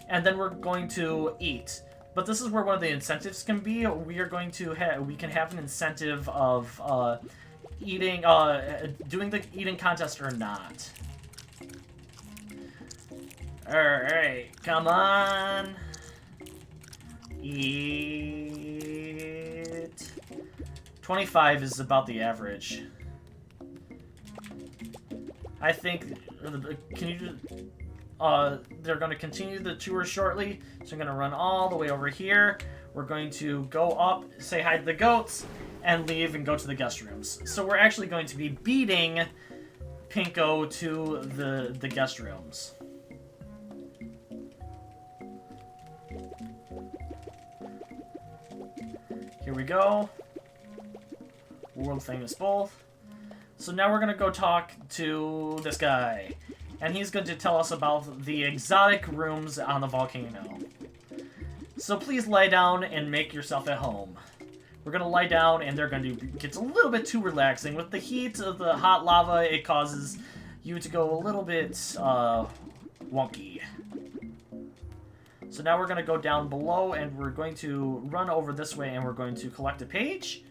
and then we're going to eat. But this is where one of the incentives can be. We are going to we can have an incentive of eating, doing the eating contest or not. All right, come on, eat. 25 is about the average. I think. Can you just? They're going to continue the tour shortly, so I'm going to run all the way over here. We're going to go up, say hi to the goats, and leave and go to the guest rooms. So we're actually going to be beating Pinko to the guest rooms. Here we go. World famous both. So now we're going to go talk to this guy. And he's going to tell us about the exotic rooms on the volcano. So please lie down and make yourself at home. We're going to lie down, and they're going to get a little bit too relaxing. With the heat of the hot lava, it causes you to go a little bit wonky. So now we're going to go down below, and we're going to run over this way, and we're going to collect a page.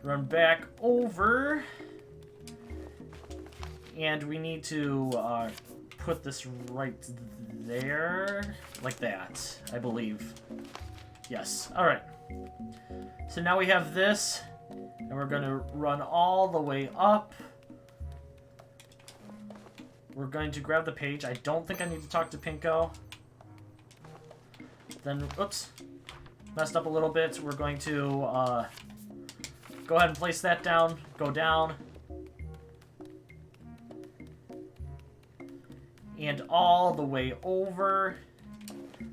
Run back over. And we need to put this right there, like that, I believe. Yes, all right. So now we have this, and we're going to run all the way up. We're going to grab the page. I don't think I need to talk to Pinko. Then, oops. messed up a little bit. We're going to go ahead and place that down. Go down. And all the way over.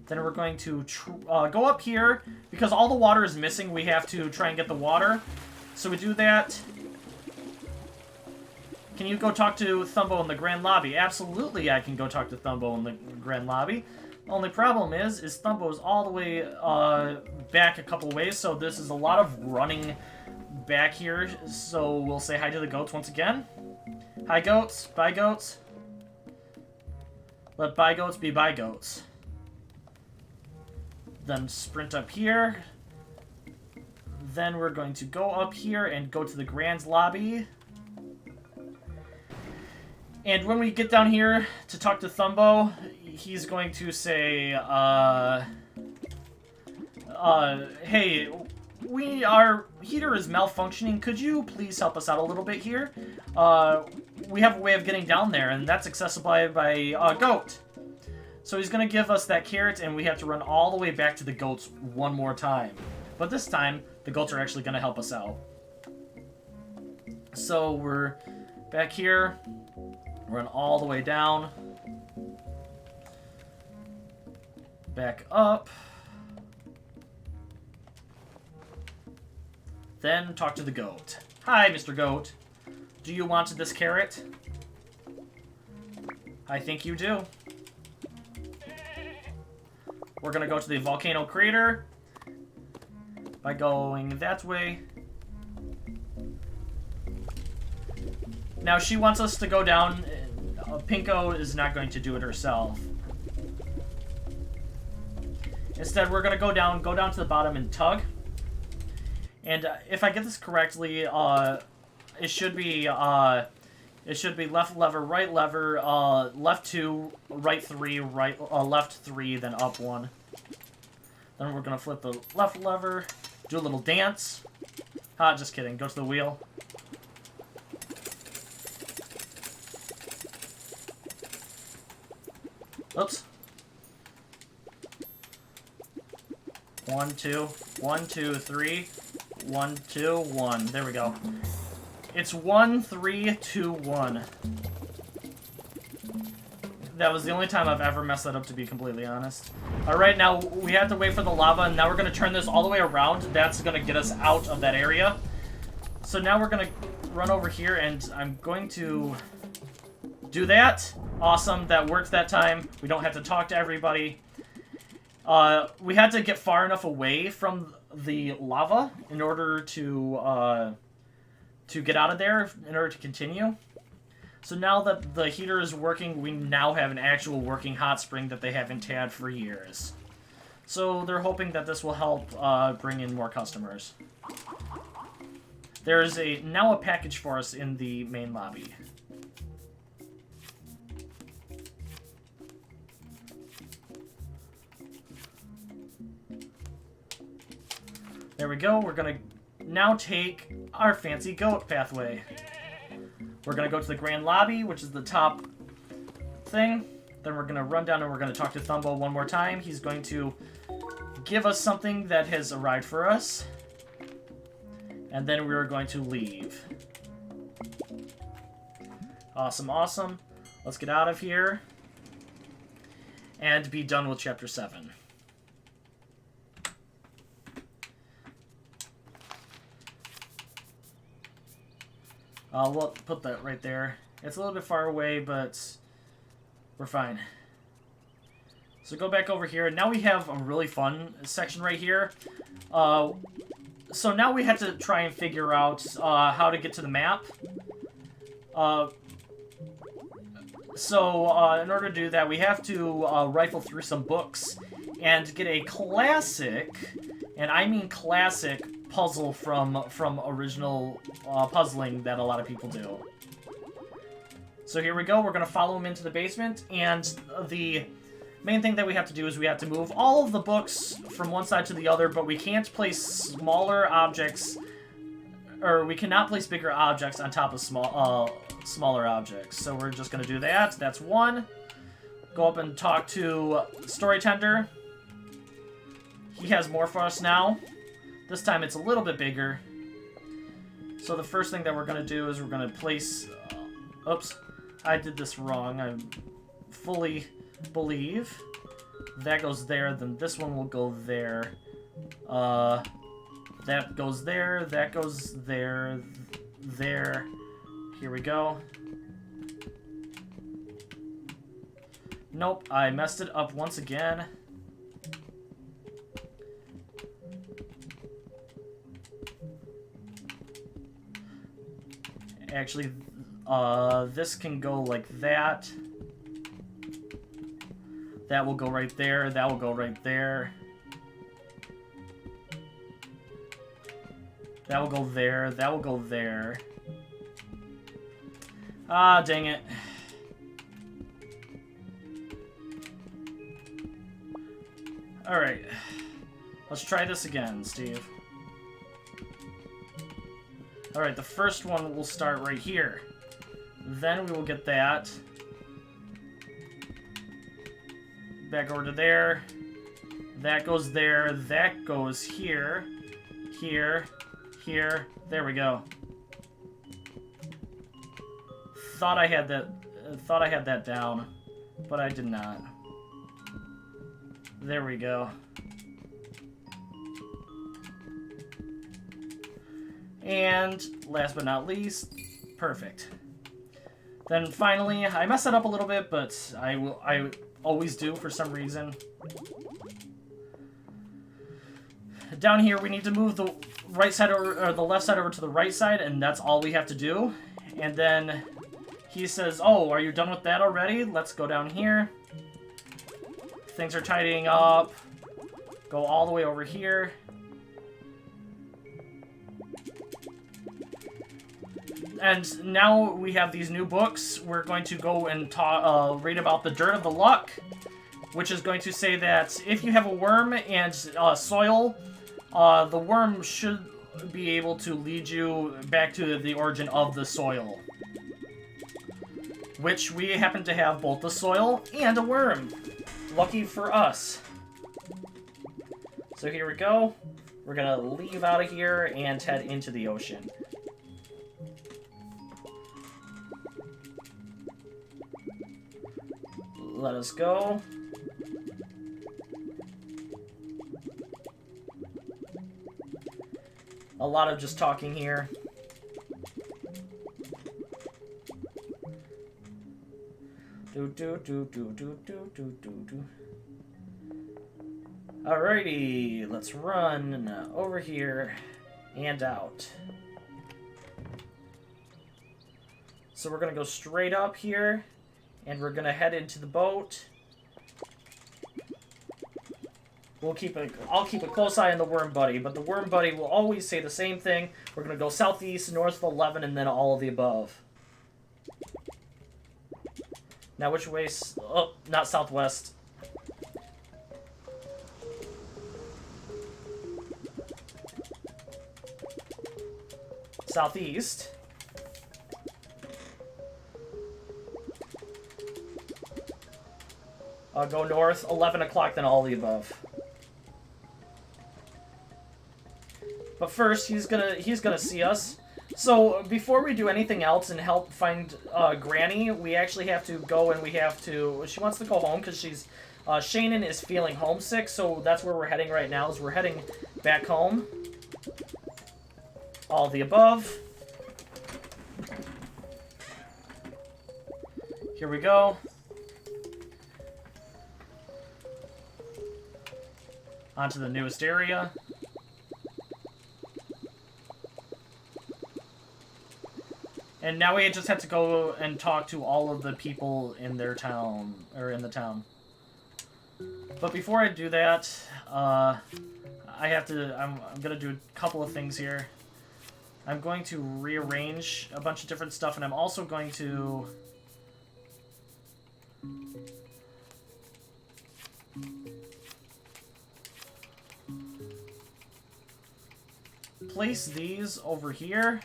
Then we're going to go up here. Because all the water is missing, we have to try and get the water. So we do that. Can you go talk to Thumbo in the Grand Lobby? Absolutely, I can go talk to Thumbo in the Grand Lobby. The only problem is Thumbo is all the way back a couple ways, so this is a lot of running back here. So we'll say hi to the goats once again. Hi, goats. Bye, goats. Let bye goats be bye goats. Then sprint up here. Then we're going to go up here and go to the Grand Lobby. And when we get down here to talk to Thumbo, he's going to say, hey, our heater is malfunctioning. Could you please help us out a little bit here? We have a way of getting down there, and that's accessible by a goat. So he's going to give us that carrot, and we have to run all the way back to the goats one more time. But this time, the goats are actually going to help us out. So we're back here. Run all the way down. Back up. Then talk to the goat. Hi, Mr. Goat. Do you want this carrot? I think you do. We're gonna go to the volcano crater by going that way. Now she wants us to go down. Pinko is not going to do it herself. Instead, we're gonna go down to the bottom and tug. And if I get this correctly, it should be left lever, right lever, left 2, right 3, left 3, then up 1. Then we're gonna flip the left lever, do a little dance. Just kidding. Go to the wheel. Oops. 1, 2, 1, 2, 3, 1, 2, 1. There we go. It's 1, 3, 2, 1. That was the only time I've ever messed that up, to be completely honest. Alright, now we have to wait for the lava, and now we're going to turn this all the way around. That's going to get us out of that area. So now we're going to run over here, and I'm going to do that. Awesome, that worked that time. We don't have to talk to everybody. We had to get far enough away from the lava in order to get out of there, in order to continue. So now that the heater is working, we now have an actual working hot spring that they haven't had for years. So they're hoping that this will help bring in more customers. There's now a package for us in the main lobby. There we go. We're going to now take our fancy goat pathway. We're going to go to the Grand Lobby, which is the top thing. Then we're going to run down and we're going to talk to Thumbo one more time. He's going to give us something that has arrived for us. And then we're going to leave. Awesome, awesome. Let's get out of here. And be done with Chapter 7. We'll put that right there. It's a little bit far away, but we're fine. So go back over here. Now we have a really fun section right here. So now we have to try and figure out how to get to the map. So in order to do that, we have to rifle through some books and get a classic, and I mean classic, puzzle from original puzzling that a lot of people do. So here we go. We're going to follow him into the basement, and the main thing that we have to do is we have to move all of the books from one side to the other, but we can't place smaller objects, or we cannot place bigger objects on top of smaller objects. So we're just going to do that. That's one. Go up and talk to Storytender. he has more for us now. This time it's a little bit bigger. So the first thing that we're going to do is we're going to place... oops, I did this wrong. I fully believe. That goes there, then this one will go there. That goes there, that goes there, there. Here we go. Nope, I messed it up once again. Actually, this can go like that. That will go right there, that will go right there. That will go there, that will go there. Ah, dang it. Alright. Let's try this again, Steve. Alright, the first one will start right here. Then we will get that. Back over to there. That goes there. That goes here. Here. Here. There we go. Thought I had that down, but I did not. There we go. And last but not least, perfect. Then finally, I messed it up a little bit, but I always do for some reason. Down here, we need to move the right side or the left side over to the right side, and that's all we have to do. And then he says, "Oh, are you done with that already? Let's go down here." Things are tidying up. Go all the way over here. And now we have these new books. We're going to go and read about the Dirt of the Luck, which is going to say that if you have a worm and soil, the worm should be able to lead you back to the origin of the soil. Which we happen to have both the soil and a worm. Lucky for us. So here we go. We're gonna leave out of here and head into the ocean. Let us go. A lot of just talking here. Alrighty, let's run over here and out. So we're gonna go straight up here, and we're gonna head into the boat. I'll keep a close eye on the Worm Buddy, but the Worm Buddy will always say the same thing. We're gonna go southeast, north of 11, and then all of the above. Now which way? Oh, not southwest. Southeast. Go north, 11 o'clock, then all the above. But first, he's gonna see us. So before we do anything else and help find Granny, we actually have to go and we have to. She wants to go home because she's. Shannon is feeling homesick, so that's where we're heading right now. Is we're heading back home. All the above. Here we go. Onto the newest area. And now we just have to go and talk to all of the people in their town, or in the town. But before I do that, I'm gonna do a couple of things here. I'm going to rearrange a bunch of different stuff, and I'm also going to place these over here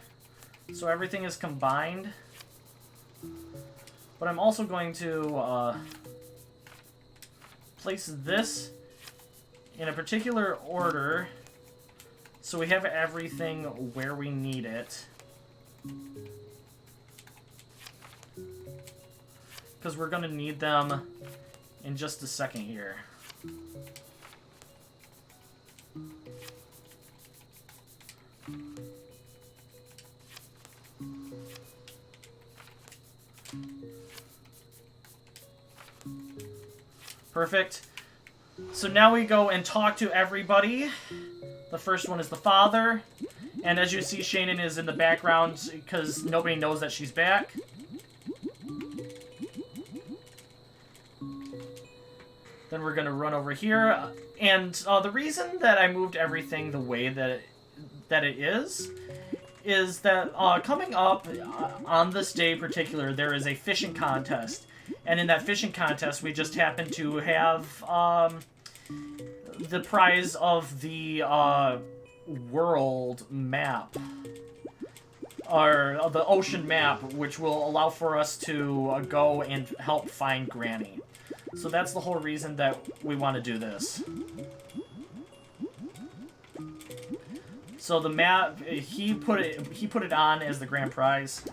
so everything is combined. But I'm also going to place this in a particular order, so we have everything where we need it. Because we're going to need them in just a second here. Perfect. So now we go and talk to everybody. The first one is the father. And as you see, Shannon is in the background because nobody knows that she's back. Then we're going to run over here. And the reason that I moved everything the way that it is that coming up on this day in particular, there is a fishing contest. And in that fishing contest, we just happen to have the prize of the world map. Or the ocean map, which will allow for us to go and help find Granny. So that's the whole reason that we want to do this. So the map, he put it on as the grand prize.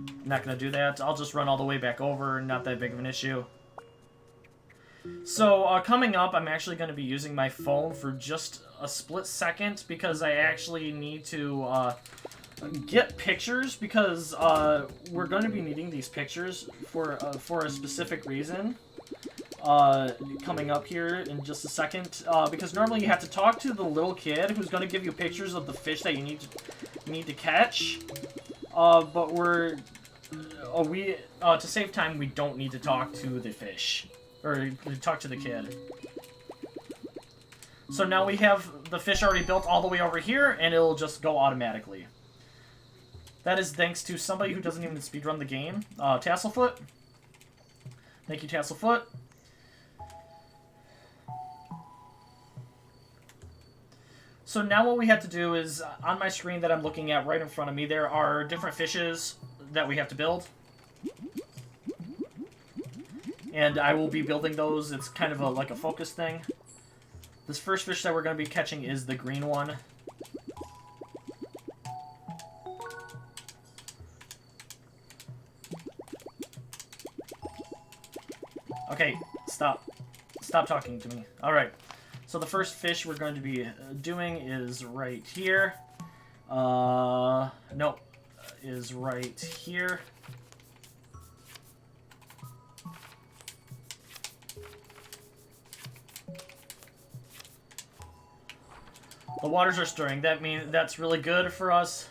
I'm not going to do that. I'll just run all the way back over. Not that big of an issue. So, coming up, I'm actually going to be using my phone for just a split second because I actually need to get pictures because we're going to be needing these pictures for a specific reason. Coming up here in just a second, because normally you have to talk to the little kid who's going to give you pictures of the fish that you need to catch. But to save time, we don't need to talk to the fish. Or talk to the kid. So now we have the fish already built all the way over here, and it'll just go automatically. That is thanks to somebody who doesn't even speedrun the game. Tasselfoot. Thank you, Tasselfoot. So now what we have to do is, on my screen that I'm looking at right in front of me, there are different fishes that we have to build. And I will be building those. It's kind of like a focus thing. This first fish that we're going to be catching is the green one. Okay, stop. Stop talking to me. Alright. So the first fish we're going to be doing is right here. Nope. Is right here. The waters are stirring. That means that's really good for us.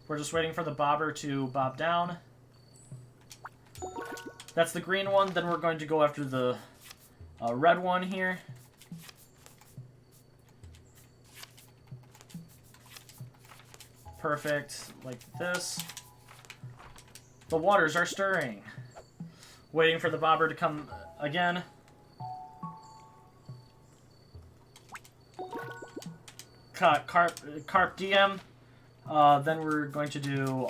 We're just waiting for the bobber to bob down. That's the green one. Then we're going to go after the red one here. Perfect. Like this. The waters are stirring. Waiting for the bobber to come again. Carp DM. Then we're going to do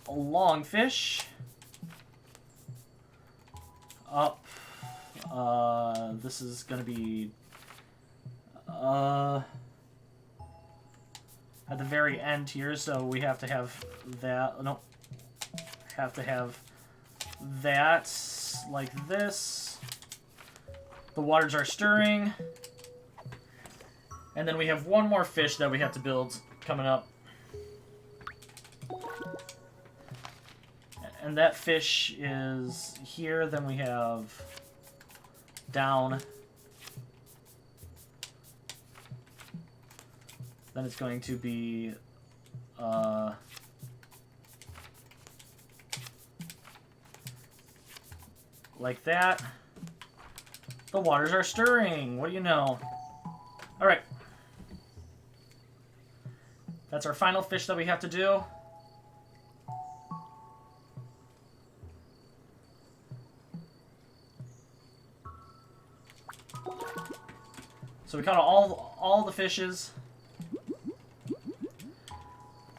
a long fish. Up. This is going to be at the very end here, so we have to have that. No, have to have that like this. The waters are stirring. And then we have one more fish that we have to build coming up. And that fish is here. Then we have down. Then it's going to be like that. The waters are stirring. What do you know? All right. That's our final fish that we have to do. So we caught all the fishes.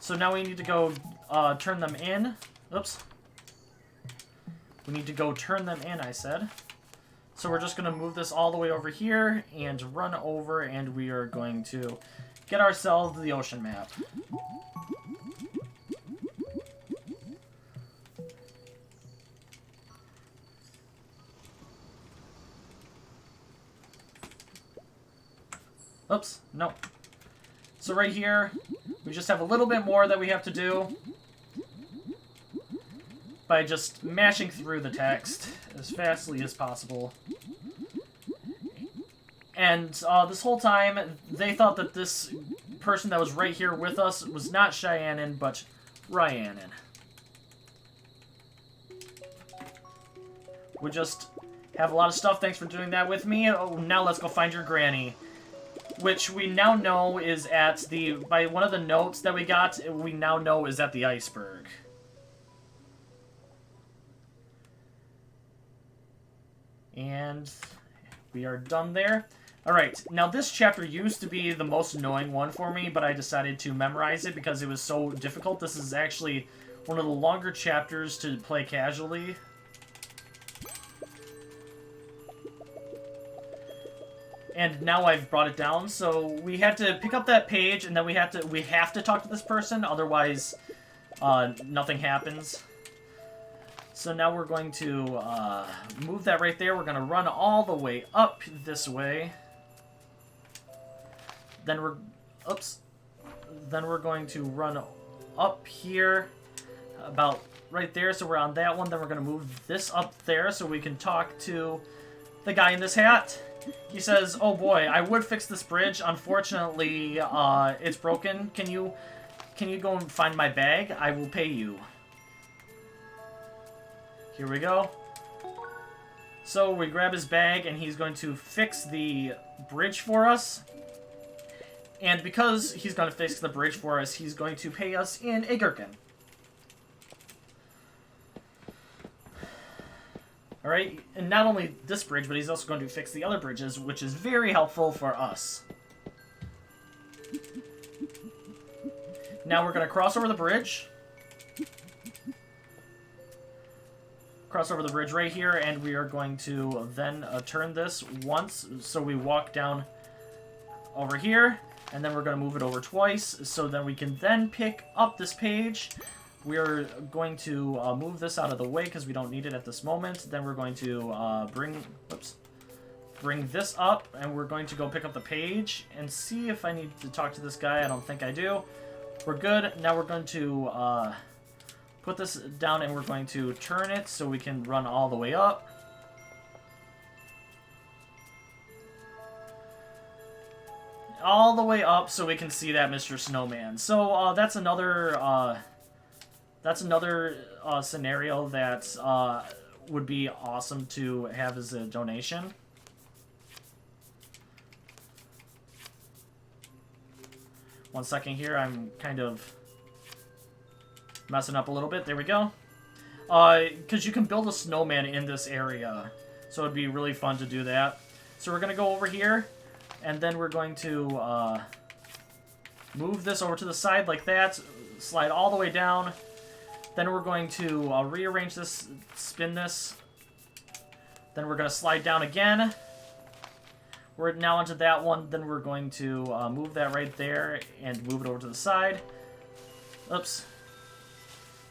So now we need to go turn them in. Oops. We need to go turn them in, I said. So we're just going to move this all the way over here and run over, and we are going to get ourselves the ocean map. Oops, no. So right here, we just have a little bit more that we have to do by just mashing through the text as fastly as possible. And this whole time, they thought that this person that was right here with us was not Cheyenne, but Rhiannon. We just have a lot of stuff. Thanks for doing that with me. Oh, now let's go find your granny. Which we now know is at the... By one of the notes that we got, we now know is at the iceberg. And we are done there. Alright, now this chapter used to be the most annoying one for me, but I decided to memorize it because it was so difficult. This is actually one of the longer chapters to play casually. And now I've brought it down, so we had to pick up that page, and then we have to talk to this person, otherwise nothing happens. So now we're going to move that right there. We're going to run all the way up this way. Then we're going to run up here about right there, so we're on that one. Then we're going to move this up there so we can talk to the guy in this hat. He says, "Oh boy, I would fix this bridge. Unfortunately, it's broken. Can you go and find my bag? I will pay you." Here we go. So we grab his bag, and he's going to fix the bridge for us. And because he's going to fix the bridge for us, he's going to pay us in a gherkin. Alright, and not only this bridge, but he's also going to fix the other bridges, which is very helpful for us. Now we're going to cross over the bridge. Cross over the bridge right here, and we are going to then turn this once, so we walk down over here, and then we're going to move it over twice, so then we can then pick up this page. We're going to move this out of the way because we don't need it at this moment. Then we're going to bring this up, and we're going to go pick up the page and see if I need to talk to this guy. I don't think I do. We're good. Now we're going to put this down, and we're going to turn it so we can run all the way up. All the way up so we can see that Mr. Snowman. So that's another scenario that would be awesome to have as a donation. One second here, I'm kind of messing up a little bit. There we go. Because you can build a snowman in this area, so it'd be really fun to do that. So we're going to go over here, and then we're going to move this over to the side like that, slide all the way down. Then we're going to rearrange this, spin this. Then we're going to slide down again. We're now onto that one. Then we're going to move that right there and move it over to the side. Oops.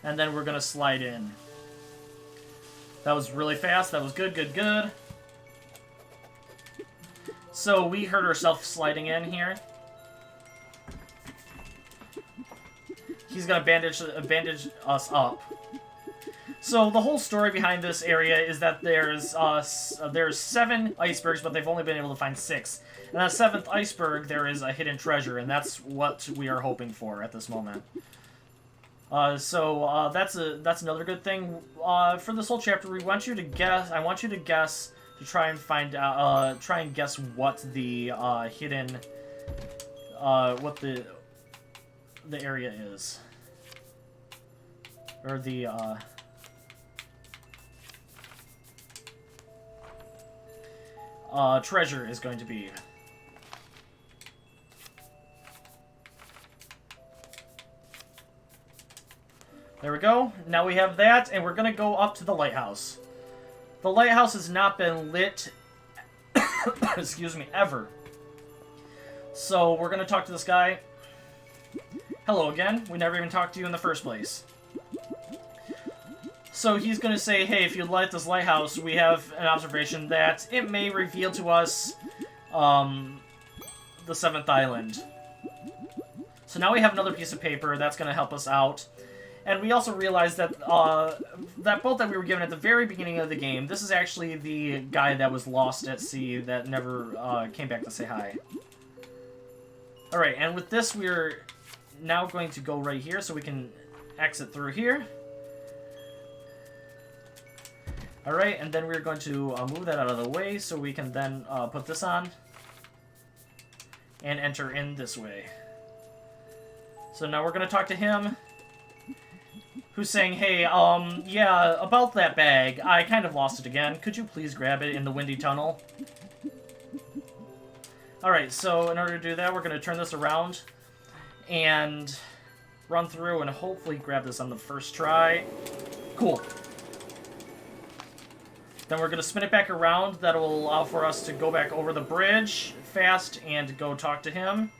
And then we're going to slide in. That was really fast. That was good, good, good. So we hurt ourselves sliding in here. He's going to bandage us up. So the whole story behind this area is that there's 7 icebergs, but they've only been able to find 6. And that 7th iceberg, there is a hidden treasure, and that's what we are hoping for at this moment. So that's another good thing. For this whole chapter, I want you to guess to try and find out, try and guess what the hidden, what the area is, or the treasure is going to be. There we go. Now we have that, and we're going to go up to the lighthouse. The lighthouse has not been lit, excuse me, ever. So we're going to talk to this guy. Hello again. We never even talked to you in the first place. So he's going to say, hey, if you light this lighthouse, we have an observation that it may reveal to us the 7th island. So now we have another piece of paper that's going to help us out. And we also realized that that boat that we were given at the very beginning of the game, this is actually the guy that was lost at sea that never came back to say hi. Alright, and with this we're now going to go right here so we can exit through here. Alright, and then we're going to move that out of the way so we can then put this on and enter in this way. So now we're going to talk to him, who's saying, hey, yeah, about that bag, I kind of lost it again. Could you please grab it in the windy tunnel? Alright, so in order to do that, we're going to turn this around and run through and hopefully grab this on the first try. Cool. Then we're going to spin it back around. That will allow for us to go back over the bridge fast and go talk to him.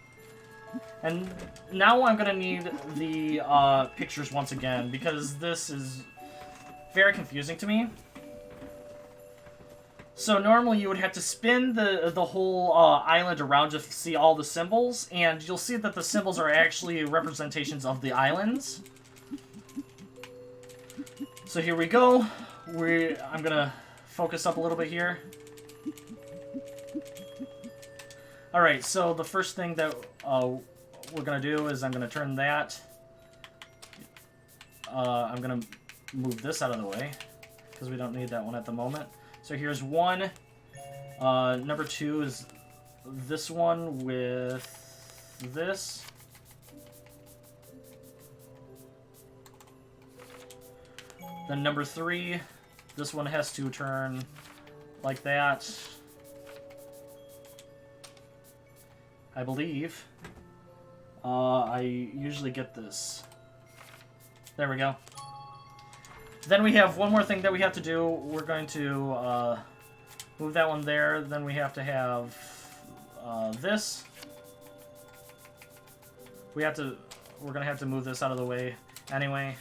And now I'm going to need the pictures once again, because this is very confusing to me. So normally you would have to spin the whole island around to see all the symbols, and you'll see that the symbols are actually representations of the islands. So here we go. I'm going to focus up a little bit here. Alright, so the first thing that we're going to do is I'm going to turn that. I'm going to move this out of the way, because we don't need that one at the moment. So here's one. Number 2 is this one with this. Then number 3, this one has to turn like that, I believe. I usually get this. There we go. Then we have one more thing that we have to do. We're going to move that one there. Then we have to have this. We're going to have to move this out of the way anyway.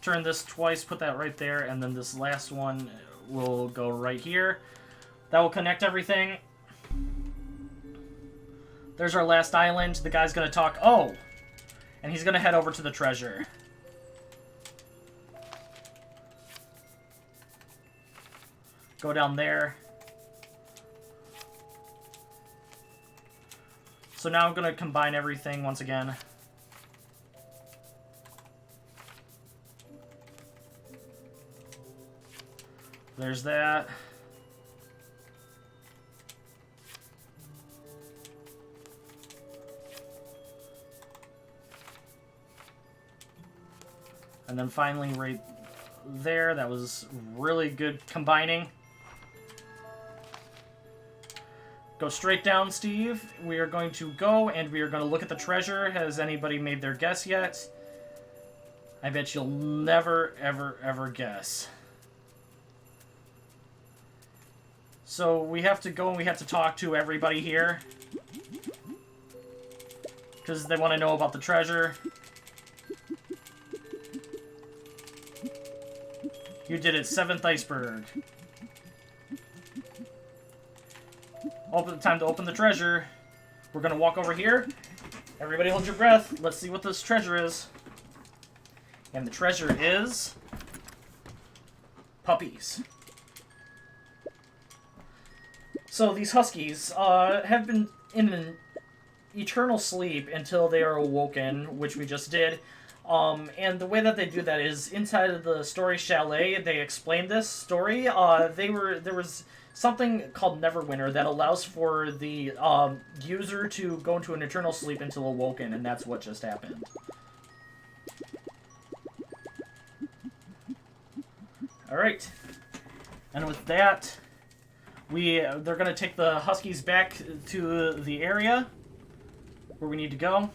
Turn this twice, put that right there, and then this last one will go right here. That will connect everything. There's our last island. The guy's going to talk. Oh! And he's going to head over to the treasure. Go down there. So now I'm going to combine everything once again. There's that. And then finally right there, that was really good combining. Go straight down, Steve. We are going to go and we are going to look at the treasure. Has anybody made their guess yet? I bet you'll never, ever, ever guess. So we have to go and we have to talk to everybody here, because they want to know about the treasure. You did it, 7th iceberg. Time to open the treasure. We're going to walk over here. Everybody hold your breath. Let's see what this treasure is. And the treasure is puppies. So these huskies have been in an eternal sleep until they are awoken, which we just did. And the way that they do that is inside of the story Chalet, they explain this story. There was something called Neverwinter that allows for the user to go into an eternal sleep until awoken, and that's what just happened. Alright. And with that, they're going to take the huskies back to the area where we need to go.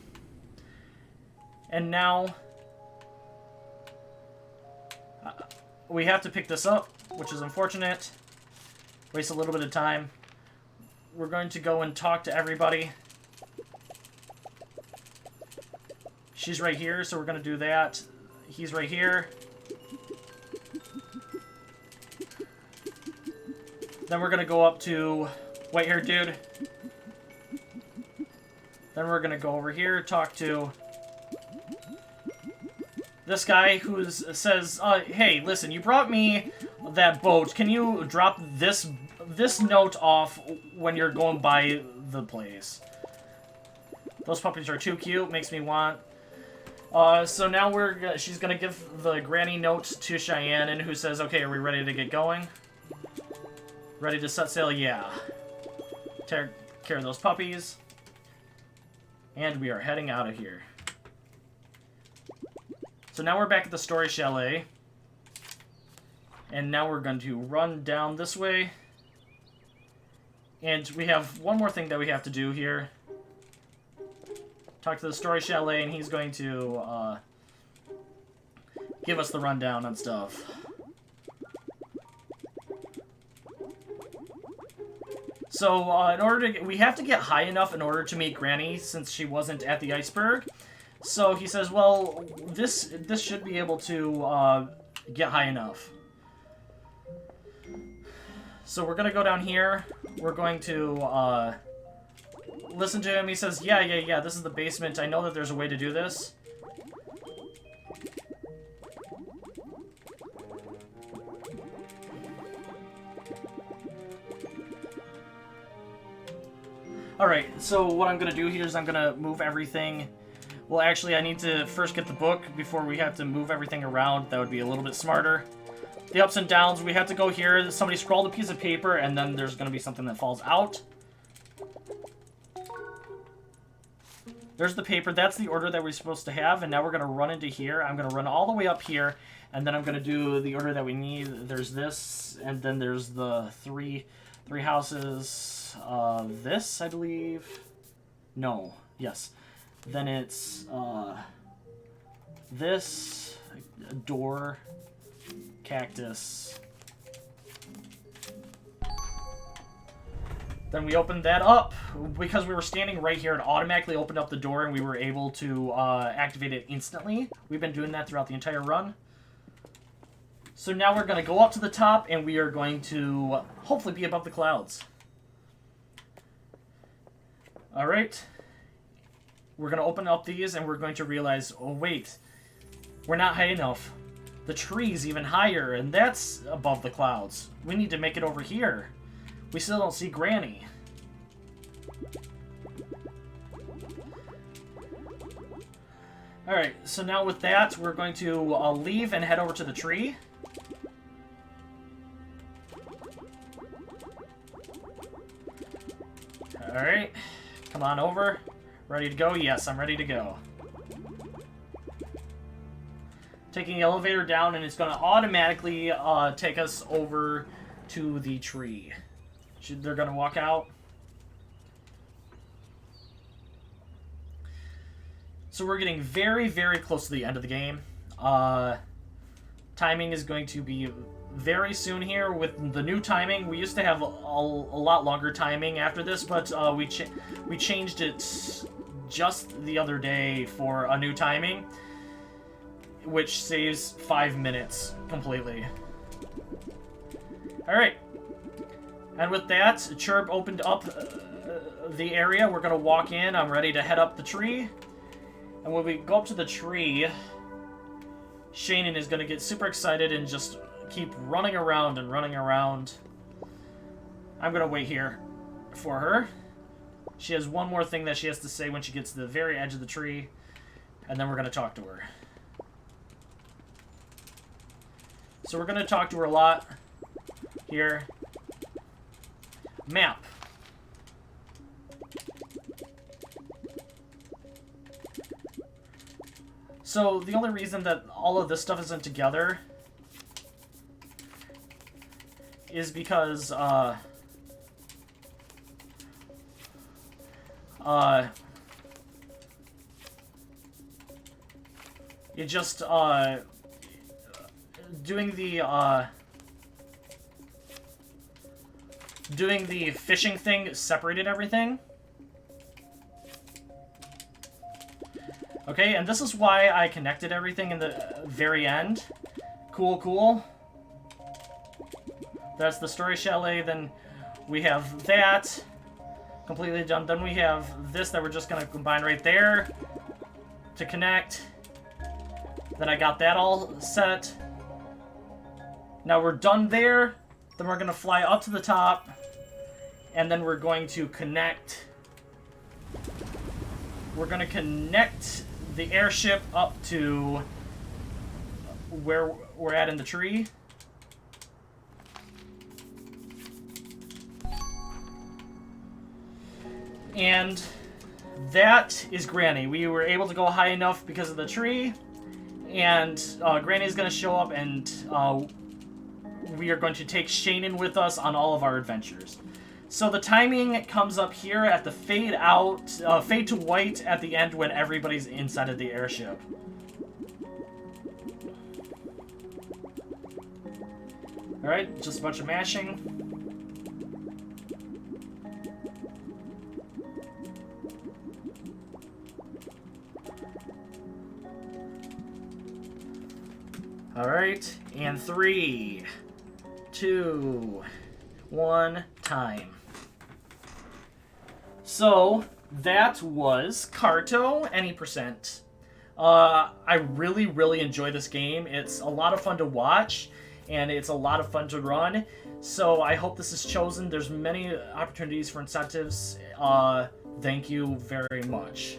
And now we have to pick this up, which is unfortunate. Waste a little bit of time. We're going to go and talk to everybody. She's right here, so we're going to do that. He's right here. Then we're going to go up to white-haired dude. Then we're going to go over here, talk to this guy who says, hey, listen, you brought me that boat. Can you drop this note off when you're going by the place? Those puppies are too cute. Makes me want. So now she's going to give the granny note to Cheyenne, and who says, okay, are we ready to get going? Ready to set sail? Yeah. Take care of those puppies. And we are heading out of here. So now we're back at the Story Chalet. And now we're going to run down this way. And we have one more thing that we have to do here. Talk to the Story Chalet, and he's going to give us the rundown on stuff. So, in order to we have to get high enough in order to meet Granny, since she wasn't at the iceberg. So he says, well, this should be able to get high enough. So we're gonna go down here. We're going to listen to him. He says, yeah, this is the basement. I know that there's a way to do this. Alright, so what I'm going to do here is I'm going to move everything. Well, actually, I need to first get the book before we have to move everything around. That would be a little bit smarter. The ups and downs, we have to go here. Somebody scrawled a piece of paper, and then there's going to be something that falls out. There's the paper. That's the order that we're supposed to have, and now we're going to run into here. I'm going to run all the way up here, and then I'm going to do the order that we need. There's this, and then there's the three houses. This, I believe. No. Yes. Then it's this, door, cactus. Then we opened that up. Because we were standing right here, it automatically opened up the door, and we were able to activate it instantly. We've been doing that throughout the entire run. So now we're going to go up to the top, and we are going to hopefully be above the clouds. Alright. We're going to open up these, and we're going to realize, oh wait, we're not high enough. The tree's even higher, and that's above the clouds. We need to make it over here. We still don't see Granny. Alright, so now with that, we're going to leave and head over to the tree. Alright, come on over. Ready to go? Yes, I'm ready to go. Taking the elevator down, and it's going to automatically take us over to the tree. They're going to walk out. So we're getting very, very close to the end of the game. Timing is going to be very soon here with the new timing. We used to have a lot longer timing after this, but we changed it just the other day for a new timing, which saves 5 minutes completely. Alright. And with that, Chirp opened up the area. We're going to walk in. I'm ready to head up the tree. And when we go up to the tree, Shannon is going to get super excited and just keep running around and running around. I'm going to wait here for her. She has one more thing that she has to say when she gets to the very edge of the tree. And then we're going to talk to her. So we're going to talk to her a lot here. Map. So the only reason that all of this stuff isn't together is because it just doing the fishing thing separated everything. Okay, and this is why I connected everything in the very end. Cool, cool. That's the story chalet. Then we have that completely done. Then we have this that we're just going to combine right there to connect. Then I got that all set. Now we're done there. Then we're going to fly up to the top. And then we're going to connect. We're going to connect the airship up to where we're at in the tree. And that is Granny. We were able to go high enough because of the tree. And Granny is going to show up, and we are going to take Shannon with us on all of our adventures. So the timing comes up here at the fade to white at the end when everybody's inside of the airship. Alright, just a bunch of mashing. Alright, and 3, 2, 1, time. So, that was Carto Any %. I really, really enjoy this game. It's a lot of fun to watch, and it's a lot of fun to run. So I hope this is chosen. There's many opportunities for incentives. Thank you very much.